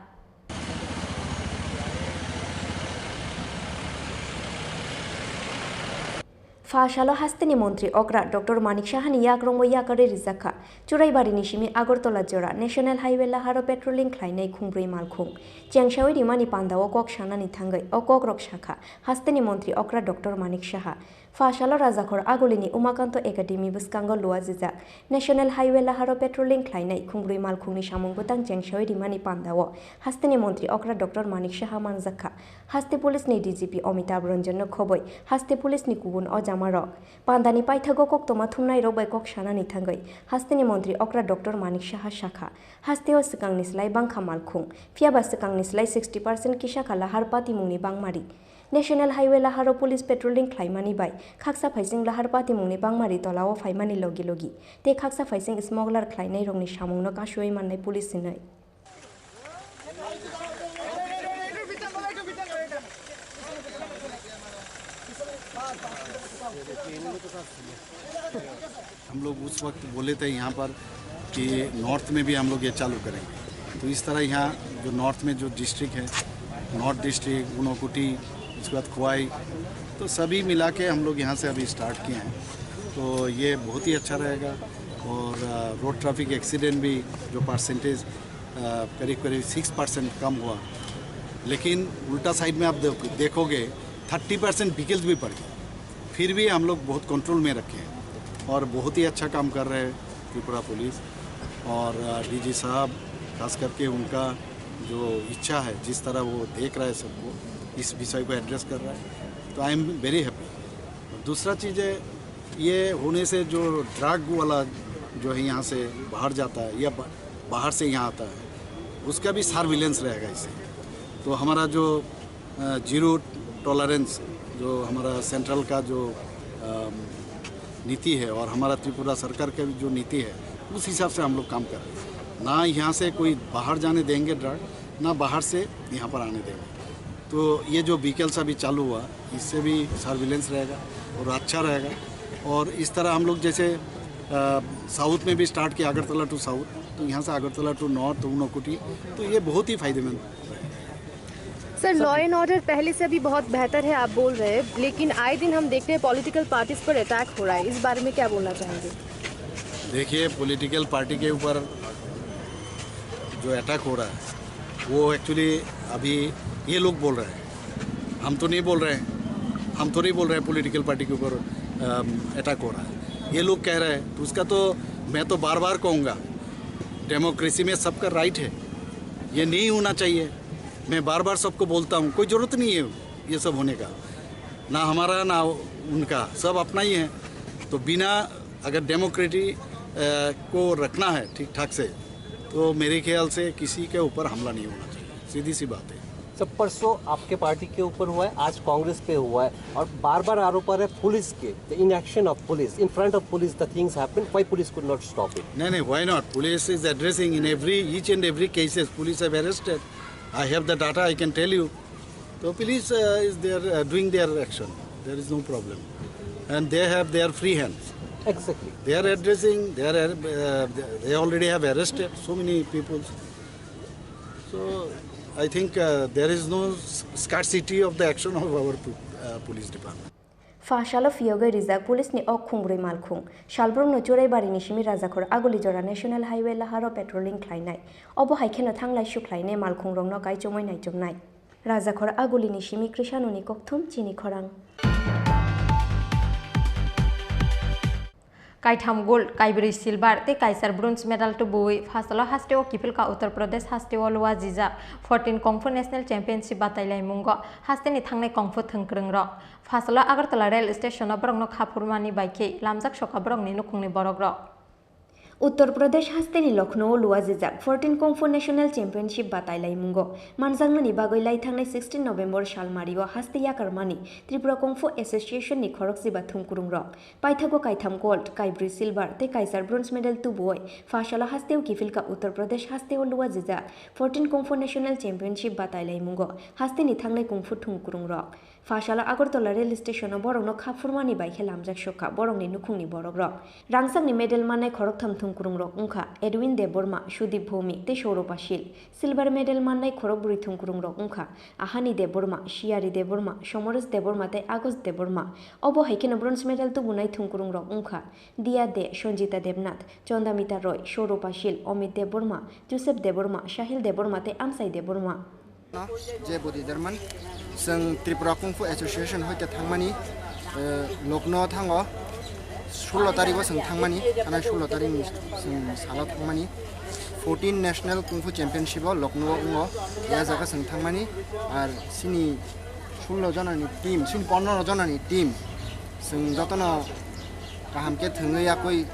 फाशालो हास्तेनि मंत्री अग्रा डॉक्टर मानिक साहानि याग्रंबो याकारे रिजाखा चुराइबारिनि सिमी आगरतला जरा नेशनेल हाइवे लाहारो पेट्रोलिंग खालायनाय खुंब्रै मालखुं चेंसावै रिमानि पान्दाव कक सानानि थांगै अ ककरक साखा हास्तेनि मंत्री अग्रा डॉक्टर मानिक साहा फाशालो राजाखर आगलिनि उमाकान्त एकाडेमी बुस्कांग लुआ जिजाक नेशनेल हाइवे लाहारो पेट्रोलिंग खालायनाय खुंब्रै मालखुंनि सामुंबोतां चेंसावै रिमानि पान्दाव हास्तेनि मंत्री अग्रा डॉक्टर मानिक साहा मानजाखा हास्ते पुलिसनि डीजीपी अमिताभ रंजन खबै हास्ते पुलिसनि गुबुन अजामारक पान्दानि पाइथागो कक्तमा थुमनाय रबाय कक सानानि थांगै हास्तेनि मंत्री अग्रा डॉक्टर मानिक साहा शाखा हास्तेयाव सिगांनि स्लाय बांखा मालखुं फियाबा सिगांनि स्लाय 60% किसाका लाहार पातिमुंनि बांमारि नेशनेल हाइवे लाहारो पुलिस पेट्रोलिंग खालामनानै बाय खाकसा फाइसिं लाहार पातिमुंनि बांमारि तलाव फाइमानि लगी ते खाकसा फाइसिं स्मगलार खालायनाय रंनि सामुंनो कासुयै माननाय पुलिस सिनै हम लोग उस वक्त बोले थे यहाँ पर कि नॉर्थ में भी हम लोग ये चालू करेंगे, तो इस तरह यहाँ जो नॉर्थ में जो डिस्ट्रिक्ट है, नॉर्थ डिस्ट्रिक्ट ऊनोकुटी, उसके बाद खुआई, तो सभी मिला के हम लोग यहाँ से अभी स्टार्ट किए हैं। तो ये बहुत ही अच्छा रहेगा। और रोड ट्रैफिक एक्सीडेंट भी जो परसेंटेज करीब 6% कम हुआ, लेकिन उल्टा साइड में आप देखोगे 30% व्हीकल्स भी पड़ गए, फिर भी हम लोग बहुत कंट्रोल में रखे हैं और बहुत ही अच्छा काम कर रहे हैं त्रिपुरा पुलिस और डीजी साहब, खास करके उनका जो इच्छा है, जिस तरह वो देख रहा है सबको, इस विषय को एड्रेस कर रहा है, तो आई एम वेरी हैप्पी। दूसरा चीज़ है, ये होने से जो ड्रग वाला जो है यहाँ से बाहर जाता है या बाहर से यहाँ आता है, उसका भी सर्विलेंस रहेगा इससे। तो हमारा जो जीरो टॉलरेंस जो हमारा सेंट्रल का जो नीति है और हमारा त्रिपुरा सरकार का जो नीति है, उस हिसाब से हम लोग काम कर रहे हैं। ना यहाँ से कोई बाहर जाने देंगे ड्रग, ना बाहर से यहाँ पर आने देंगे। तो ये जो व्हीकल्स अभी चालू हुआ, इससे भी सर्विलेंस रहेगा और अच्छा रहेगा। और इस तरह हम लोग जैसे साउथ में भी स्टार्ट किया, अगरतला टू साउथ, तो यहाँ से अगरतला टू नॉर्थ ऊनोकुटी, तो ये बहुत ही फायदेमंद। सर, लॉ एंड ऑर्डर पहले से अभी बहुत बेहतर है आप बोल रहे हैं, लेकिन आए दिन हम देखते हैं पॉलिटिकल पार्टीज पर अटैक हो रहा है, इस बारे में क्या बोलना चाहेंगे? देखिए, पॉलिटिकल पार्टी के ऊपर जो अटैक हो रहा है वो एक्चुअली अभी ये लोग बोल रहे हैं, हम तो नहीं बोल रहे हैं, हम तो नहीं बोल रहे हैं पॉलिटिकल पार्टी के ऊपर अटैक हो रहा है, ये लोग कह रहे हैं। तो उसका तो मैं तो बार बार कहूँगा, डेमोक्रेसी में सबका राइट है, ये नहीं होना चाहिए। मैं बार बार सबको बोलता हूँ, कोई ज़रूरत नहीं है ये सब होने का, ना हमारा ना उनका, सब अपना ही है। तो बिना अगर डेमोक्रेसी को रखना है ठीक ठाक से, तो मेरे ख्याल से किसी के ऊपर हमला नहीं होना चाहिए, सीधी सी बात है। सब परसों आपके पार्टी के ऊपर हुआ है, आज कांग्रेस पे हुआ है और बार बार आरोप आ रहा है पुलिस के, the inaction of police, in front of police the things happen, why police could not stop it? No, why not? Police is addressing in each and every cases. Police have arrested. I have the data, I can tell you. So police is there doing their action. There is no problem. And they have their free hands. Exactly. They are addressing, they already have arrested so many people. So I think there is no scarcity of the action of our police department. Fashala Fioga Rizak Police ni Okhungri Malkhung. Shalbrum no Chure Bari Nishimi Razakor Agulijora National Highway Laharo Patrolling Klainai. Obo Haikeno Tanglai Shuklaine Malkhung Rong no Kai Chomoi Nai Jomnai. Razakor Aguli Nishimi Krishanuni Koktum Chini Korang. Kaitam gold, Kaibri silver, te Kaiser bronze medal to Bui, Fasala Hasteo Kipilka Uttar Pradesh Hasteo Luaziza, 14 Kung Fu National Championship Batailai Mungo, Hasteni Tangle Kung Fu Thungkrung Rock, Fasala Agartala Rail Station of Brong no Kapurmani by K, Lamzak Shokabrong Ninukuni Borogro. Uttar Pradesh hasteni Lucknow luazizak 14 Kung Fu National Championship batailai mungo manjangmani bagoi lai thangnai 16 November salmario haste yakarmani Tripura Kung Fu Association ni khorokji bathum kurungrok paithago kaitham gold kaibri silver te kaisar bronze medal tu boy fashala hasteu kifilka Uttar Pradesh hasteu luazizak 14 Kung Fu National Championship batailai mungo hasteni thangnai Kung Fu thum kurungrok Fashala Agartala Rail Station of Borong no Kapurmani by Helamjak Shoka, Borong ni Nukuni Borogrok. Rangsang ni medal manai Koroktam Thungkurungrok Unka, Edwin de Burma, Shudi Bhumi, Te Shoropashil, Silver medal manai Koroburi Thungkurungrok Unka, Ahani de Burma, Shiari de Burma, Shomoris de Burma, Te Agos de Burma, Obo Haken bronze medal to Bunai Thungkurungrok Unka, Dia de Shonjita Debnath, Chondamita Roy, Shoropashil, Omid de Burma, Joseph de Burma, Shahil de Burma, Te Amsai de Burma. Jebodi Derman, Sang Tripura Kung Fu Association Hoita Thangmani, Lokno Thango, Shulotari was in Thangmani, and I Shulotari Salat Thangmani, 14 National Kung Fu Championship, Lokno Ungo, Yazakas and Thangmani, are Sini Shulo Jonani team, Sin Pono Jonani team, Sang Dotano Kahamket Hungayakoi,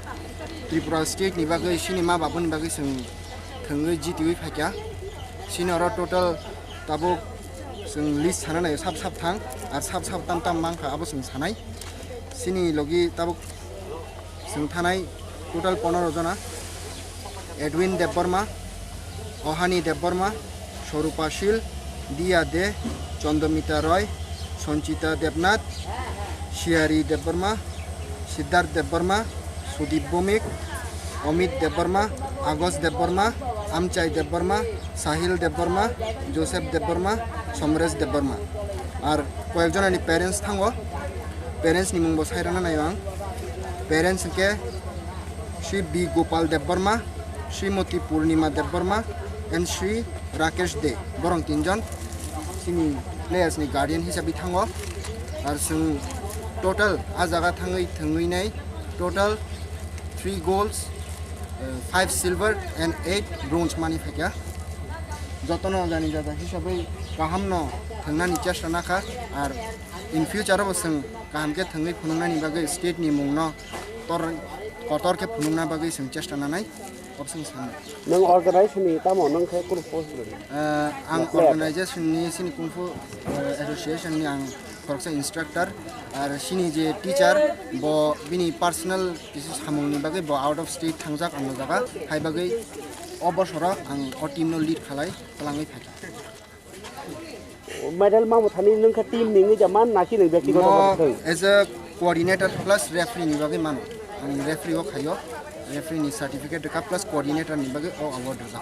Tripura State, Nibago, Shinima Babun Bagis and Tungu GTV Paka, Sinora total. Tabuk sing list hanai sab thang ar sab tam mangkha abo sing sanai sini logi tabuk sing thanai total 15 jona Edwin Deborma Ohani Deborma Shorupashil Dia De Chondomita Roy Sonchita Debnath Shiari Deborma Siddharth Deborma Sudip Bhumik Omid Deborma Agos Deborma Amchai Deborma Sahil Deborma, Joseph Deborma, Somres Deborma. Ar koyekjon ani parents thango. Parents ni mungbo sairana naibang. Parents ke Shri B Gopal Deborma, Srimati Purnima Deborma, and Shri Rakesh De. Borong tinjon. Sini players ni guardian hisabi thango. Ar sing total azaga thangui nei. Total 3 golds, 5 silver and 8 bronze money fekya. Jotono jani jada hisabai kahamno thangnani chesta nakha ar in future abo sing kahamke thangai phunungnani bagai state ni mungno kotor ke phunungna bagai sing chesta nanai option san nang organization ni tamo nang khe kur post ang organization ni sini Kung Fu association ni ang korsa instructor ar sini je teacher bo bini personal disease hamungni bagai bo out of state thangjak ang jaga hai bagai Obosora ang team no lead khalai talangai phaki medal ma thani nang kha team ning jaman naki ning byakti goto as a coordinator plus referee ni bagai man ang referee o khayo referee ni certificate ka plus coordinator ni bagai o award ra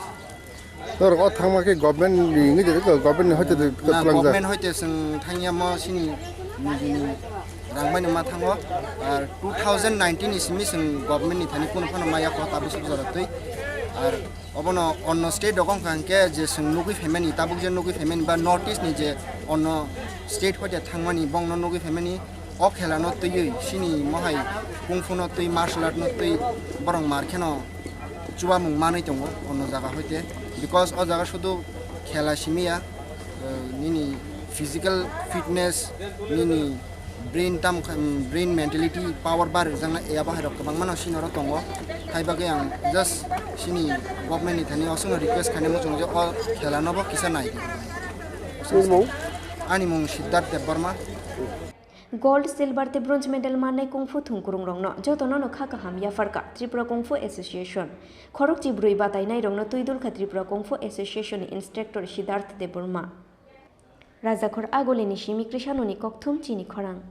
tor o thangma ke government ni ngi je government hoite government hoite sing thangya mo sini rangmani ma thango 2019 ismi sing government ni thani kun phana maya ko tabu subjaratoi ar obono onno state dokong kangke je sungnugi family tabuk je nugi family ba notice ni je onno state hoje thangmani bongno nugi family o khela no tui sini mohai Kung Fu no tui martial art no tui borong markheno chuba mung manai tongo onno jaga hoite because o jaga shudu khela simia nini physical fitness nini brain mentality power bar jangna ya bahai rok bang mano sinoro tongo hai bagai ang just sini government ni thani osung request khane mo jong je all khela no bo kisa nai Ani mung Siddharth Debarma. Gold, silver, te bronze medal manai kungfu thungkurung rongno joto no kha kaham yafarka Tripura Kungfu Association khorok chibrui batai nai rongno tuidul kha Tripura Kungfu Association instructor Siddharth Debarma Rajakhor agoleni simi krishanoni kokthum chini khorang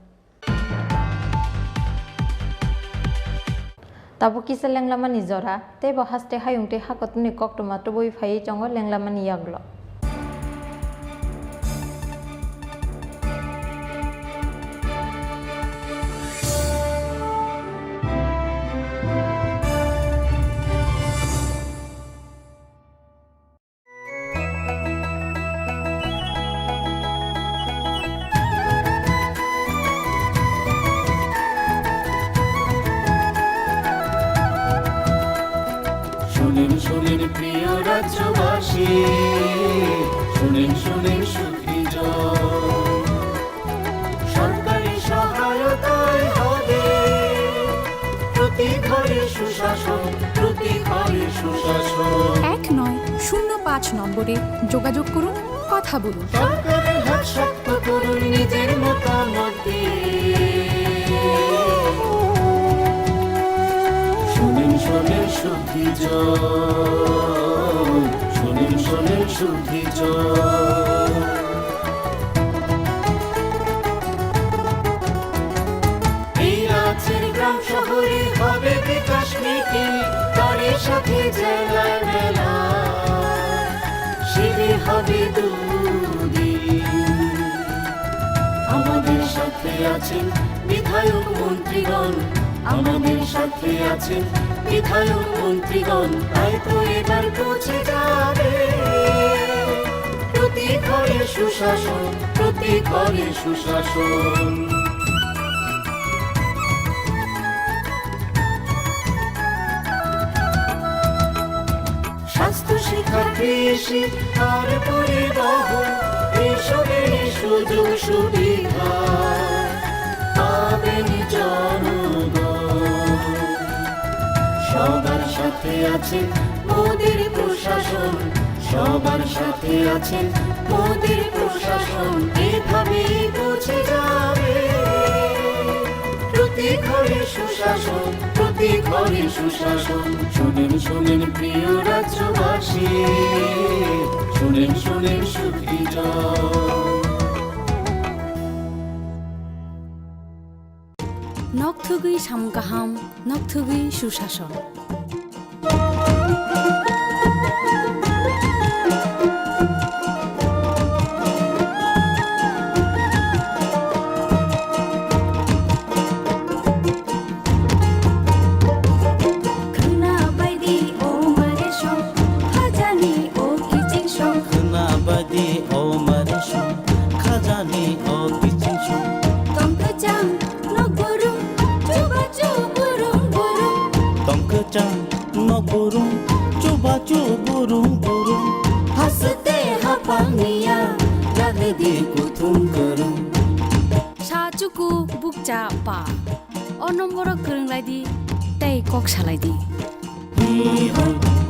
tabo kisa lenglamani jora tebo haste hayungte hakotuni koktoma toboi phai chongo lenglamani yaglo শুনেন প্রিয় রাজ্যবাসী শুনেন সুখী সরকারি সহায়তায় হবে প্রতি ঘরে সুশাসন 1-9-0-5 নম্বরে যোগাযোগ করুন কথা বলুন সরকারের হাত শক্ত করুন নিজের মতামত দিয়ে শোনেন শুদ্ধি শোনেন শুদ্ধি এই রাজ্যের গ্রাম শহরে হবে বিকাশ নীতি তার সাথে জেলায় মেলা শিবির হবে দুদিন আমাদের সাথে আছেন বিধায়ক মন্ত্রীগণ আমাদের সাথে আছেন বিধায়ক মন্ত্রীগণ তাই তো এবার পৌঁছে যাবে প্রতি ঘরে সুশাসন স্বাস্থ্য শিক্ষা কৃষি আর পরিবহন এসবের সুযোগ সুবিধা পাবেন জনগণ সবার সাথে আছেন মোদের প্রশাসন সবার সাথে আছেন মোদের প্রশাসন এভাবেই পৌঁছে যাবে প্রতি ঘরে সুশাসন শোনেন প্রিয় রাজ্যবাসী শোনেন সুখী নকথুগুই সামগাহাম নকথুগুই সুশাসন হাসতে হাপানিয়া লাগে দিয়ে কুথুম করুন সাচুকু বুকচা পা অ নম্বর গরংলাইদি তাই কক সালাইদি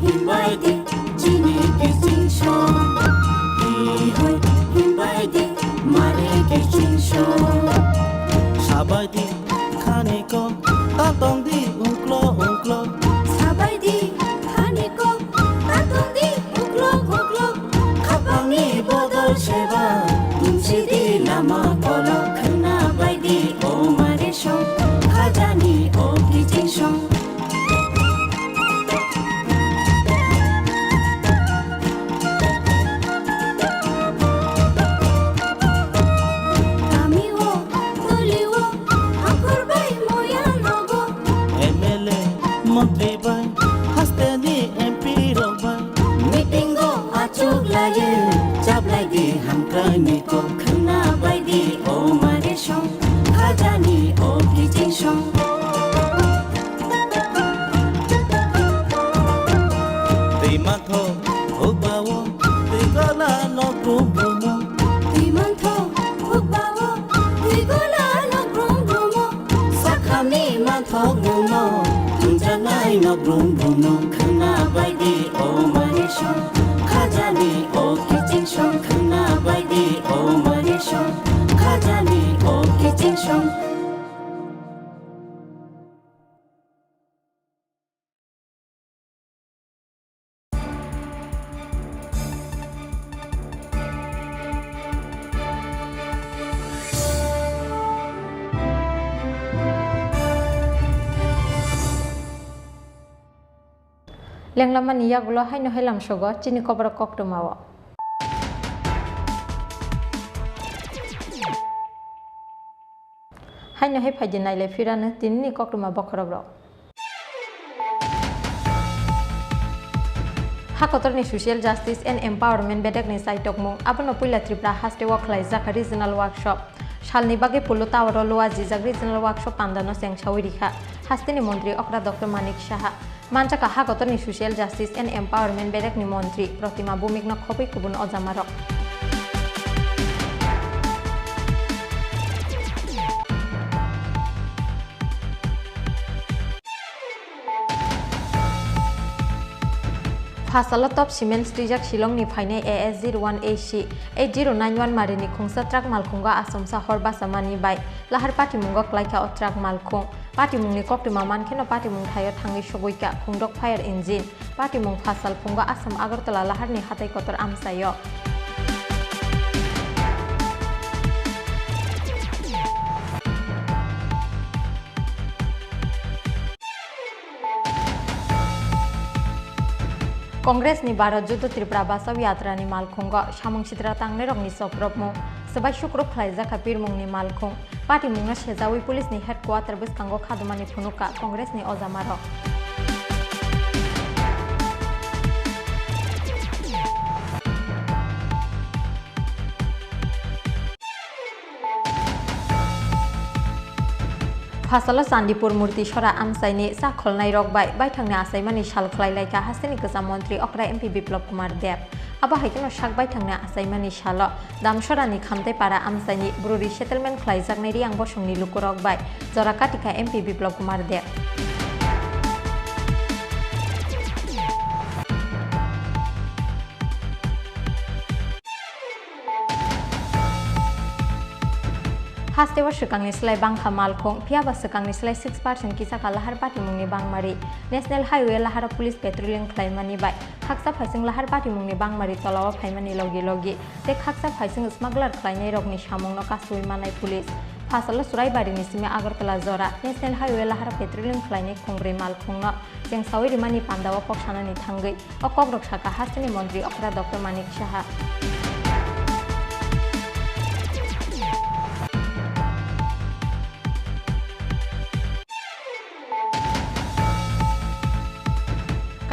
হিমবাইদি চিনি কিচিংশো হিমবাইদি মারে কিচিংশো সাবাইদি খানিক তাতংদি উংক্লো সাবাইদি খানিক তাতংদি উগ্লো খাপাংনি বদল সেবা ইনসিদি লামা কলো খানা বাইদি ও মারে song খাজানি O কিচিংশো Niko khna bai di o mare shong khajani o kijing shong Tei matho hukbawo tei gola no grumo Tei matho hukbawo tei gola no grumo Sakhami matho grumo tunjangai no grumo khna bai di o mare shong khajani o kijing shong khna bai di Lenglamani yagulo haino helam shogo chini Kokborok koktumawo. Haino he phajinai le firana tinni koktuma bokhorobro. Hakotorni Social Justice and Empowerment bedekni saitokmung abono puila Tripura hastewo khlaijak regional workshop. Shalni bage pulu tawaro loa jijak regional workshop pandano sengchawirikha. Hasteni Montri Okra Dr. Manik Shaha. Manchaka Hakotorni Social Justice and Empowerment bedekni Montri Protima Bumikno Khopi Kubun Ojamarok. Fasalo top cement strijak Shillong ni phaine AS01AC 8091 marini khungsa truck malkhunga asomsa horbasa mani bai lahar party mungo klaika o truck malkhung party mungni koktuma mankheno party mung thayo thangi sogoika khungdok fire engine party mung fasal phunga asam agartala lahar ni hatai kotor amsayo Congress ni Bharat Jodho Tripura Basav Yatra ni Malkhungo Shamung Chitra Tangne Rok ni Soprobmu Sabai Shukruk Khlaijak Kapir Mung ni Malkhung Party Mungna Shejawi Police ni Headquarter Biskango Khadumani Phunuka Congress ni Ojamarok Fasalo Sandipur Murti Shora Amsaini Sakholnai Rokbai Baithangni Asaimani Shalkhlai Laika Hasteni Kaza Montri Okra MP Biplop Kumar Deb Aba Haikino Shakbai Thangni Asaimani Shalo Damshorani Khamtai Para Amsaini Bruri Settlement Khlaijak Neri Ang Bosungni Lukurokbai Jorakatika MP Biplop Kumar Deb Hastewa Shukangni Slai Bangha Malkhong, Piaba Shukangni Slai 6% Kisaka Lahar Party Mungni Bangmari, National Highway Lahara Police Petroleum Claimani by Haksa Phasing Lahar Party Mungni Bangmari Tolawa Paimani Logi, Tek Haksa Phasing Smuggler Klainai Rogni Shamung no Kasui Manai Police, Fasalo Surai Bari Nisime Agartala Zora, National Highway Lahara Petroleum Clainai Kongre Malkhong no, Jeng Sawi Rimani Pandawa Pokshana ni Thangai, O Kokborok Shaka Hasteni Montri Okra Dr. Manik Shaha.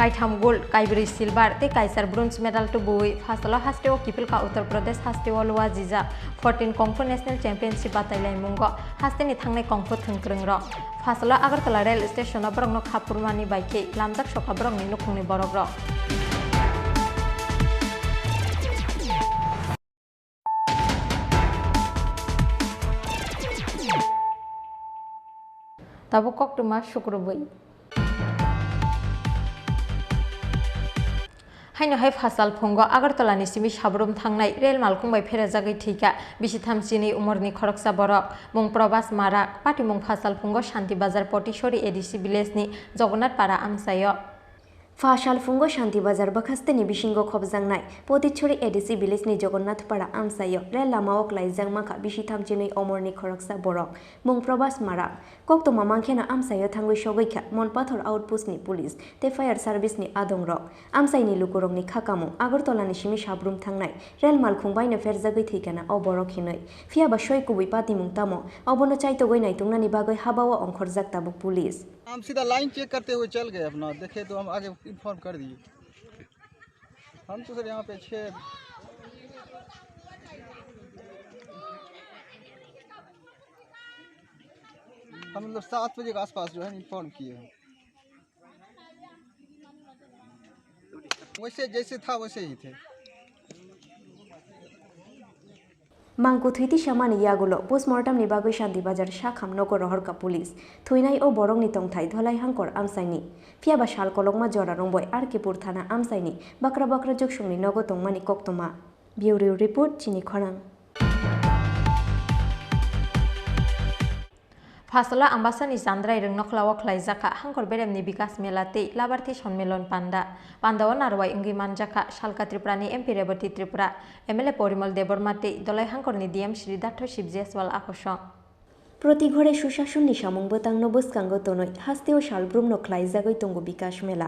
Kaitam gold, Kaibri silver, te Kaisar bronze medal to Bui, Fasalo Hasteo Kipilka Uttar Pradesh Hasteo Lua Jiza, 14 Kongfu National Championship Batalai Mungo, Hasteni Tangai Kongfu Thungkrung Rock, Fasalo Agartala Rail Station of Brong no Kapurmani Baike, Lamzak Shoka Brong ni Nukuni Borogro. Tabukok Tuma Shukrubui. Haino hai Fasal Phungo Agartala ni Simi Shabrum Thangnai Rail Malkhung bai Pherajagai Thika Bisitham Chini Umorni Khoroksa Borok Mung Probas Marak Party Mung Fasal Phungo Shanti Bazar Potishori ADC Village ni Jagannath Para Amsayo Fashal Fungo Shanti Bazar Bakasteni Bishingo Khobjangnai Potichori ADC Village ni Jagannath Para Amsayo Rail Lamaok Laijang Maka Bishitham Chini Umorni Khoroksa Borok Mung Probas Marak Koktoma Mangkhena Amsayo Thangwi Shogoika Monpathor Outpost ni Police te Fire Service ni Adongrok Amsai ni Lukurok ni Khakamu Agartala ni Simi Shabrum Thangnai Rail Malkhung Baina Ferjagai Thikana Oborok Hinoi Fiaba Shoi Kubui Pati Mungtamo Obono Chaito Goi Nai Tungnani Bagoi Habawa Onkhorjak Tabuk Police हम सीधा line check करते हुए चल गए अपना देखे तो हम आगे इन्फॉर्म कर दिए हम तो सर यहाँ पे 6 हम लोग 7 बजे के आसपास जो है इन्फॉर्म किए हैं वैसे जैसे था वैसे ही थे Mangku Thuiti Shamani Yagulo, postmortem ni Bagoi Shanti Bazar Shakham Noko Rohorka Police, Thuinai O Borong ni Tongthai Dholai Hangkor Amsaini, Fiaba Shal Kolongma Jora Rongboy Arkipur Thana Amsaini, Bakra Bakra Jokshungni Nogo Tongmani Koktoma. Bureau Report Chini Khorang. Fasala Ambasani Sandra Noklawa Klaizaka, Hankor Berem ni Bikas Melate, Labarti Shonmelon Panda, Pandawa Narwai Ungi Manjaka, Shalka Triprani MP Rebati Tripura, MLA Porimol Debormate, Dolai Hankor ni DM Shri Dato Shibjeswal Akosho. प्रति घरे सुशासननि सामुं बोतांनो बोसकांगो तोनै हास्तेव सालब्रुमनो ख्लाइजागै तंगो बिकास मेला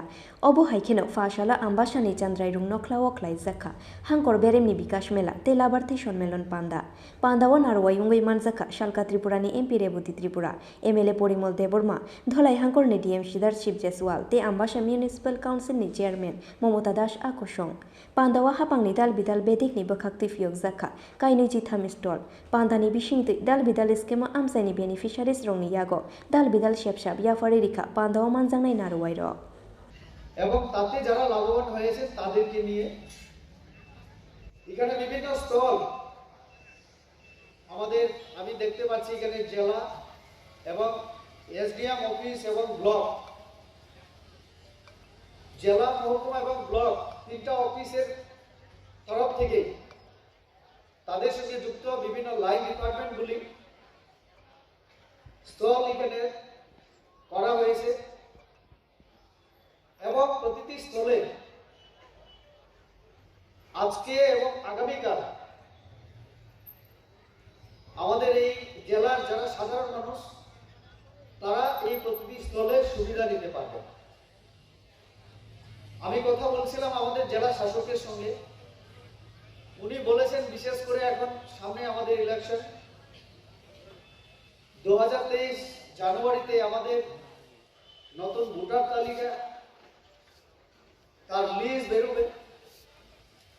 अबो हाइखेनो फाशाला आम्बासानि चांद्राय रुंनो ख्लाव ख्लाइजाखा हांकर बेरेमनि बिकास मेला तेलाबारथि सन्मेलन पान्दाव नारवायुंगै मानजाखा शालका त्रिपुरानि MP रेबती Tripura MLA Parimal Debbarma धलाई हांकरनि DM Sidar Shiv Jaiswal ते आम्बासा municipal काउन्सिलनि chairman ममता दास आकसं पान्दावा हापांनि दाल बिदाल बेदेखनि बोखाक्ति फियक जाखा काइनै जिथाम stall पान्दानि बिसिंतै दाल Bidal schema आमसाइनि बेनिफिशियारिस रंनि यागो दाल बिदाल शेपसाब याफारि रिखा पान्दावा मानजांनाय नारवाय र এবং তাতে যারা লাভবান হয়েছে তাদেরকে নিয়ে এখানে বিভিন্ন স্টল আমাদের আমি দেখতে পাচ্ছি এখানে জেলা এবং এসডিএম অফিস এবং ব্লক জেলা মহকুমা এবং ব্লক তিনটা অফিসের তরফ থেকে তাদের সঙ্গে যুক্ত বিভিন্ন লাইন ডিপার্টমেন্টগুলি স্টল এখানে করা হয়েছে এবং প্রতিটি স্থলে আজকে এবং আগামীকাল আমাদের এই জেলার যারা সাধারণ মানুষ তারা এই প্রতিটি স্থলে সুবিধা নিতে পারবে। আমি কথা বলছিলাম আমাদের জেলা শাসকের সঙ্গে, উনি বলেছেন বিশেষ করে এখন সামনে আমাদের ইলেকশন 2023 জানুয়ারিতে আমাদের নতুন ভোটার তালিকা তার লিস্ট বেরোবে।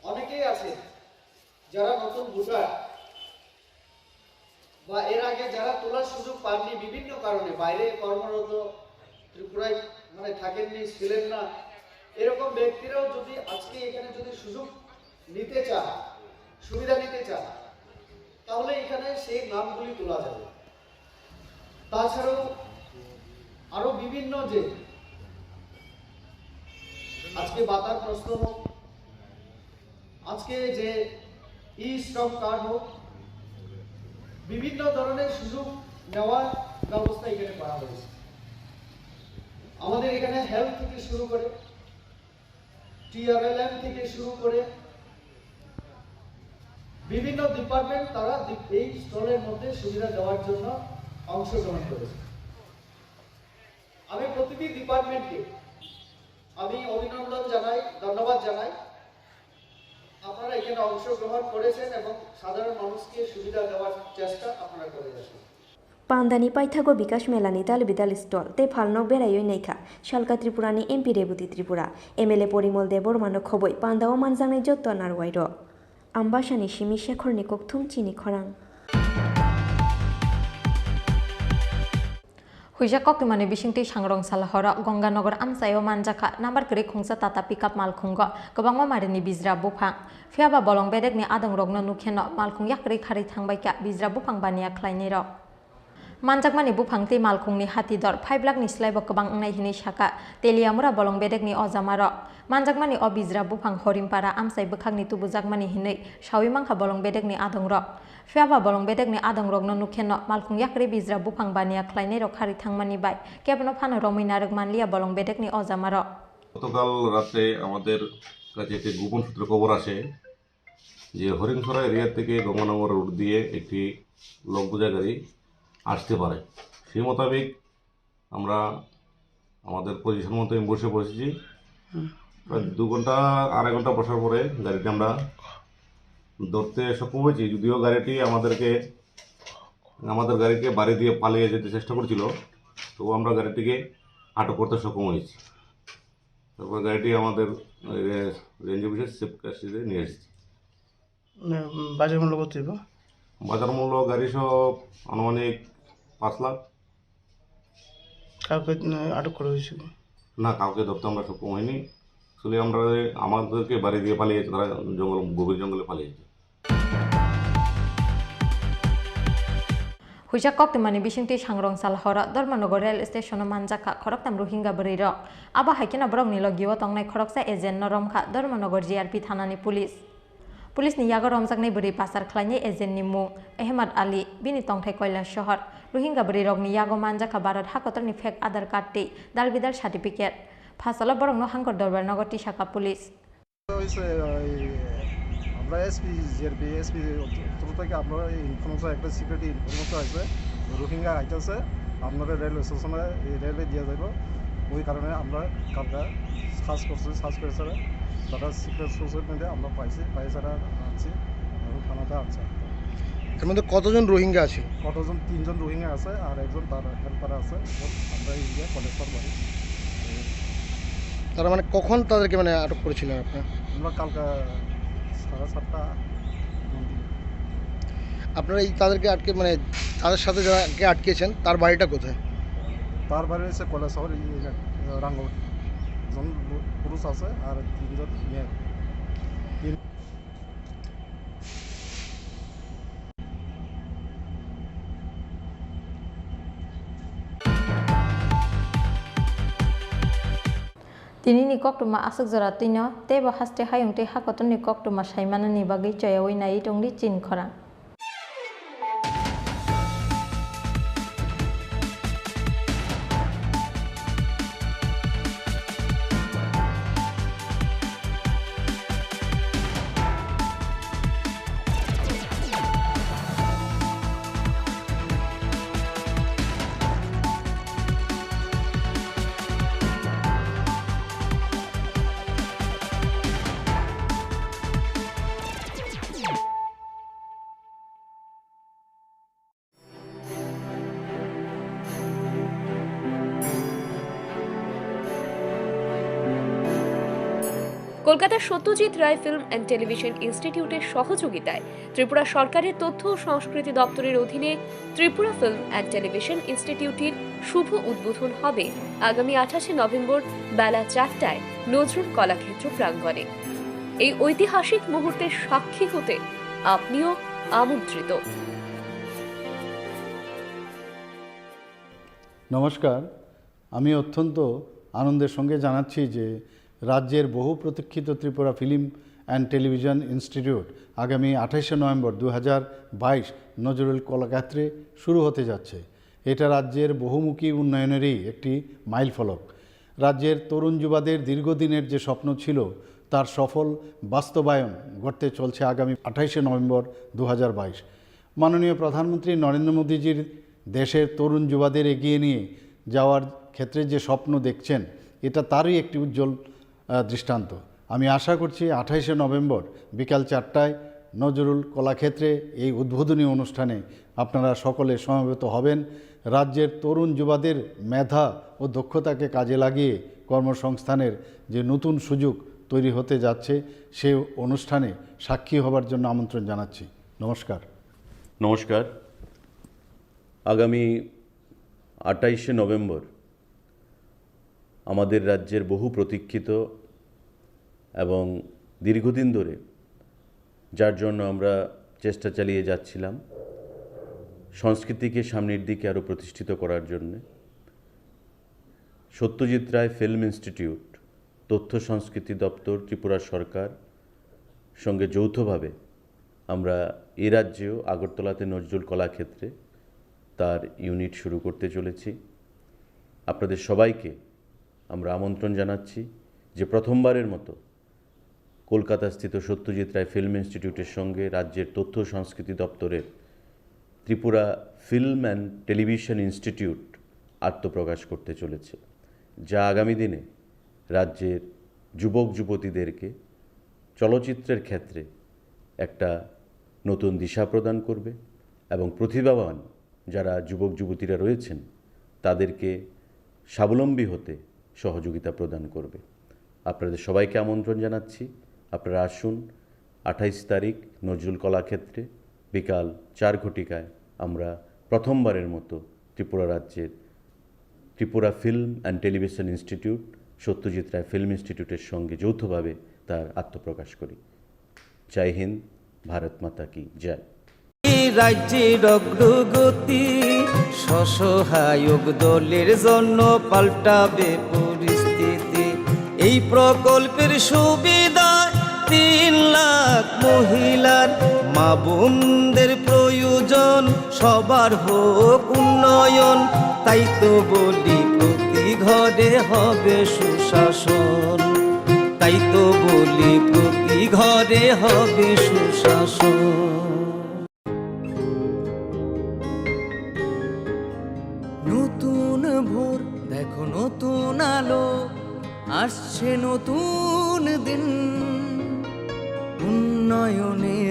অনেকেই আছে যারা নতুন ভোটার বা এর আগে যারা তোলার সুযোগ পাননি বিভিন্ন কারণে, বাইরে কর্মরত, ত্রিপুরায় মানে থাকেননি, ছিলেন না, এরকম ব্যক্তিরাও যদি আজকে এখানে যদি সুযোগ নিতে চান, সুবিধা নিতে চান, তাহলে এখানে সেই নামগুলি তোলা যাবে। তাছাড়াও আরো বিভিন্ন যে আজকে বাতার প্রশ্ন হোক, আজকে যে ই শ্রম কার্ড হোক, বিভিন্ন ধরনের সুযোগ নেওয়ার ব্যবস্থা এখানে করা হয়েছে। আমাদের এখানে হেলথ থেকে শুরু করে টিআরএলএম থেকে শুরু করে বিভিন্ন ডিপার্টমেন্ট তারা এই স্টলের মধ্যে সুবিধা দেওয়ার জন্য অংশগ্রহণ করেছে। আমি প্রতিটি ডিপার্টমেন্টকে আমি অভিনন্দন জানাই, ধন্যবাদ জানাই। আপনারা এখানে অংশগ্রহণ করেছেন এবং সাধারণ মানুষকে সুবিধা দেওয়ার চেষ্টা আপনারা করে যাচ্ছেন। पान्दानी पाइथागो बिकास मेलानी दाल बिदाल स्टल ते फालनक बेरायै नैखा शालका त्रिपुरानी एमपि रेबती त्रिपुरा एमएलए परिमल देबर्मानो खबै पान्दावा मानजांनाय जत्त नारवाय र आम्बासानि सिमी शेखरनि ककथुम चिनि खरां हुइजा कक्तिमानि बिसिंति सांग्रं सालहर गंगानगर आमसायाव मानजाखा नाम्बार करि खुंसा टाटा पिकआप मालखुंग गोबांमा मारिनि बिज्रा बुफां फियाबा बलं बेदेकनि आदं रगनो नुखेन मालखुं याकरि खारि थांबायका बिज्रा बुफां बानिया ख्लायनि र मानजाकमानि बुफांति मालखुंनि हातिदर 5 लाखनि स्लाइबो गोबां नायहिनि साका तेलियामुरा बलं बेदेकनि अजामार मानजाकमानि अ बिज्रा बुफां हरिमपारा आमसाय बोखांनि तुबुजाकमानि हिनै सावि मांखा बलं बेदेकनि आदं र फियाबा बलं बेदेकनि आदं रगनो नुखेन मालखुं याकरि बिज्रा बुफां बानिया ख्लायनि र खारि थांमानि बाय केबनो फानो रमिना रग मानलिया बलं बेदेकनि अजामार। গতকাল রাতে আমাদের কাছে একটি গোপন সূত্র খবর আসে যে হরিণছড়া এরিয়া থেকে গঙ্গানগর রোড দিয়ে একটি লোক বোঝাই গাড়ি আসতে পারে। সেই মোতাবেক আমরা আমাদের পজিশন মতো বসে পড়েছি। প্রায় 2 ঘন্টা 2.5 ঘন্টা বসার পরে গাড়িটি আমরা ধরতে সক্ষম হয়েছি। যদিও গাড়িটি আমাদের গাড়িকে বাড়ি দিয়ে পালিয়ে যেতে চেষ্টা করছিল, তবু আমরা গাড়িটিকে আটক করতে সক্ষম হয়েছি। তারপর গাড়িটি আমাদের রেঞ্জ অফিসের সেফ কাস্টডিতে নিয়ে এসেছি। বাজার মূল্য কত? বাজার মূল্য গাড়ি সব আনুমানিক 5 লাখ। কাউকে আটক করা হয়েছে না, কাউকে ধরতে আমরা সক্ষম হয়নি। আসলে আমাদেরকে বাড়ি দিয়ে পালিয়েছে, তারা গভীর জঙ্গলে পালিয়েছে। हुइजा कक्तिमानि बिसिंति सांग्रं सालहर धर्मनगर रेल स्टेशन मानजाखा खरकताम रोहिंगा बरै र आबा हाइकेना बरंनि लगियो तंनाय खरकसा एजेन्ट नरमखा धर्मनगर जिआरपि थानानि पुलिसनि यागो रमजाकनाय बरै पासार ख्लायनाय एजेन्टनि मुं अहमद आली बिनि तंथाय कैलाश शहर रोहिंगा बरै रगनि यागो मानजाखा भारत हाकतरनि फेक आधार कार्ड टे दालबिदाल सार्टिफिकेट फासला बरंनो हांकर दरबार नगर टिसाखा पुलिस আমরা এসপি জিআরপি এসপি তরফ থেকে আপনারা ইনফরমেশন একটা সিক্রেট ইনফরমেশন আছে রোহিঙ্গা আইতেছে আপনাদের রেলওয়ে স্টেশনে এই রেলওয়ে দিয়ে যাব ওই কারণে আমরা কালকে সার্চ করে স্যার তারা সিক্রেট সোর্সের মধ্যে আমরা পাই স্যার আনছি এবং থানাতে আনছে। এর মধ্যে কতজন রোহিঙ্গা আছে? কতজন 3জন রোহিঙ্গা আছে আর একজন তার হেল্পার আছে। আমরা ইন্ডিয়া কলেজ বাড়ি। তারা মানে কখন তাদেরকে মানে আটক করেছিলেন আপনারা? আমরা কালকে 7:30 আপনারা এই তাদেরকে আটকে মানে তাদের সাথে যাকে আটকেছেন তার বাড়িটা কোথায়? তার বাড়ি হচ্ছে কলেজ শহর রাঙ্গামাটি। একজন পুরুষ আছে আর 3জন মেয়ে। Tini ni kok tuma asuk zara tino te ba haste hayung te hakoton ni kok tuma saimana ni bagi chayawai nai tongli chin khora. কলকাতার Satyajit Ray film and television ইনস্টিটিউটের সহযোগিতায় ত্রিপুরা সরকারের তথ্য ও সংস্কৃতি দপ্তরের অধীনে ত্রিপুরা ফিল্ম অ্যান্ড টেলিভিশন ইনস্টিটিউটের শুভ উদ্বোধন হবে আগামী 28শে নভেম্বর বেলা 4টায় নজরুল কলাক্ষেত্র প্রাঙ্গণে। এই ঐতিহাসিক মুহূর্তের সাক্ষী হতে আপনিও আমন্ত্রিত। নমস্কার, আমি অত্যন্ত আনন্দের সঙ্গে জানাচ্ছি যে রাজ্যের বহু প্রতীক্ষিত Tripura film and television institute আগামী 28শে নভেম্বর 2022 নজরুল কলাক্ষেত্রে শুরু হতে যাচ্ছে। এটা রাজ্যের বহুমুখী উন্নয়নেরই একটি মাইলফলক। রাজ্যের তরুণ যুবাদের দীর্ঘদিনের যে স্বপ্ন ছিল তার সফল বাস্তবায়ন ঘটতে চলছে আগামী 28শে নভেম্বর 2022। মাননীয় প্রধানমন্ত্রী নরেন্দ্র মোদীজির দেশের তরুণ যুবাদের এগিয়ে নিয়ে যাওয়ার ক্ষেত্রে যে স্বপ্ন দেখছেন এটা তারই একটি উজ্জ্বল দৃষ্টান্ত। আমি আশা করছি 28শে নভেম্বর বিকাল 4টায় নজরুল কলাক্ষেত্রে এই উদ্বোধনী অনুষ্ঠানে আপনারা সকলে সমবেত হবেন। রাজ্যের তরুণ যুবাদের মেধা ও দক্ষতাকে কাজে লাগিয়ে কর্মসংস্থানের যে নতুন সুযোগ তৈরি হতে যাচ্ছে সেই অনুষ্ঠানে সাক্ষী হবার জন্য আমন্ত্রণ জানাচ্ছি। নমস্কার। নমস্কার। আগামী 28শে নভেম্বর আমাদের রাজ্যের বহু প্রতীক্ষিত এবং দীর্ঘদিন ধরে যার জন্য আমরা চেষ্টা চালিয়ে যাচ্ছিলাম সংস্কৃতিকে সামনের দিকে আরও প্রতিষ্ঠিত করার জন্য সত্যজিৎ রায় ফিল্ম ইনস্টিটিউট, তথ্য সংস্কৃতি দপ্তর, ত্রিপুরা সরকার সঙ্গে যৌথভাবে আমরা এ রাজ্যেও আগরতলাতে নজরুল কলাক্ষেত্রে তার ইউনিট শুরু করতে চলেছি। আপনাদের সবাইকে আমরা আমন্ত্রণ জানাচ্ছি যে প্রথমবারের মতো কলকাতাস্থিত সত্যজিৎ রায় ফিল্ম ইনস্টিটিউটের সঙ্গে রাজ্যের তথ্য সংস্কৃতি দপ্তরের Tripura film and television institute আত্মপ্রকাশ করতে চলেছে, যা আগামী দিনে রাজ্যের যুবক যুবতীদেরকে চলচ্চিত্রের ক্ষেত্রে একটা নতুন দিশা প্রদান করবে এবং প্রতিভাবান যারা যুবক যুবতীরা রয়েছেন তাদেরকে স্বাবলম্বী হতে সহযোগিতা প্রদান করবে। আপনাদের সবাইকে আমন্ত্রণ জানাচ্ছি। আপনারা আসুন 28 তারিখ নজরুল কলাক্ষেত্রে বিকাল 4 ঘটিকায় আমরা প্রথমবারের মতো ত্রিপুরা রাজ্যের Tripura film and television institute Satyajit Ray film ইনস্টিটিউটের সঙ্গে যৌথভাবে তার আত্মপ্রকাশ করি। জয় হিন্দ, ভারত মাতা কি জয়। রাজ্যের অগ্রগতি স্বসহায়ক দলের জন্য পাল্টাবে পরিস্থিতি। এই প্রকল্পের সুবিধা 3 লাখ মহিলার মা বোনদের প্রয়োজন, সবার হোক উন্নয়ন। তাই তো বলি প্রতি ঘরে হবে সুশাসন, তাই তো বলি প্রতি ঘরে হবে সুশাসন। আসছে নতুন দিন, উন্নয়নের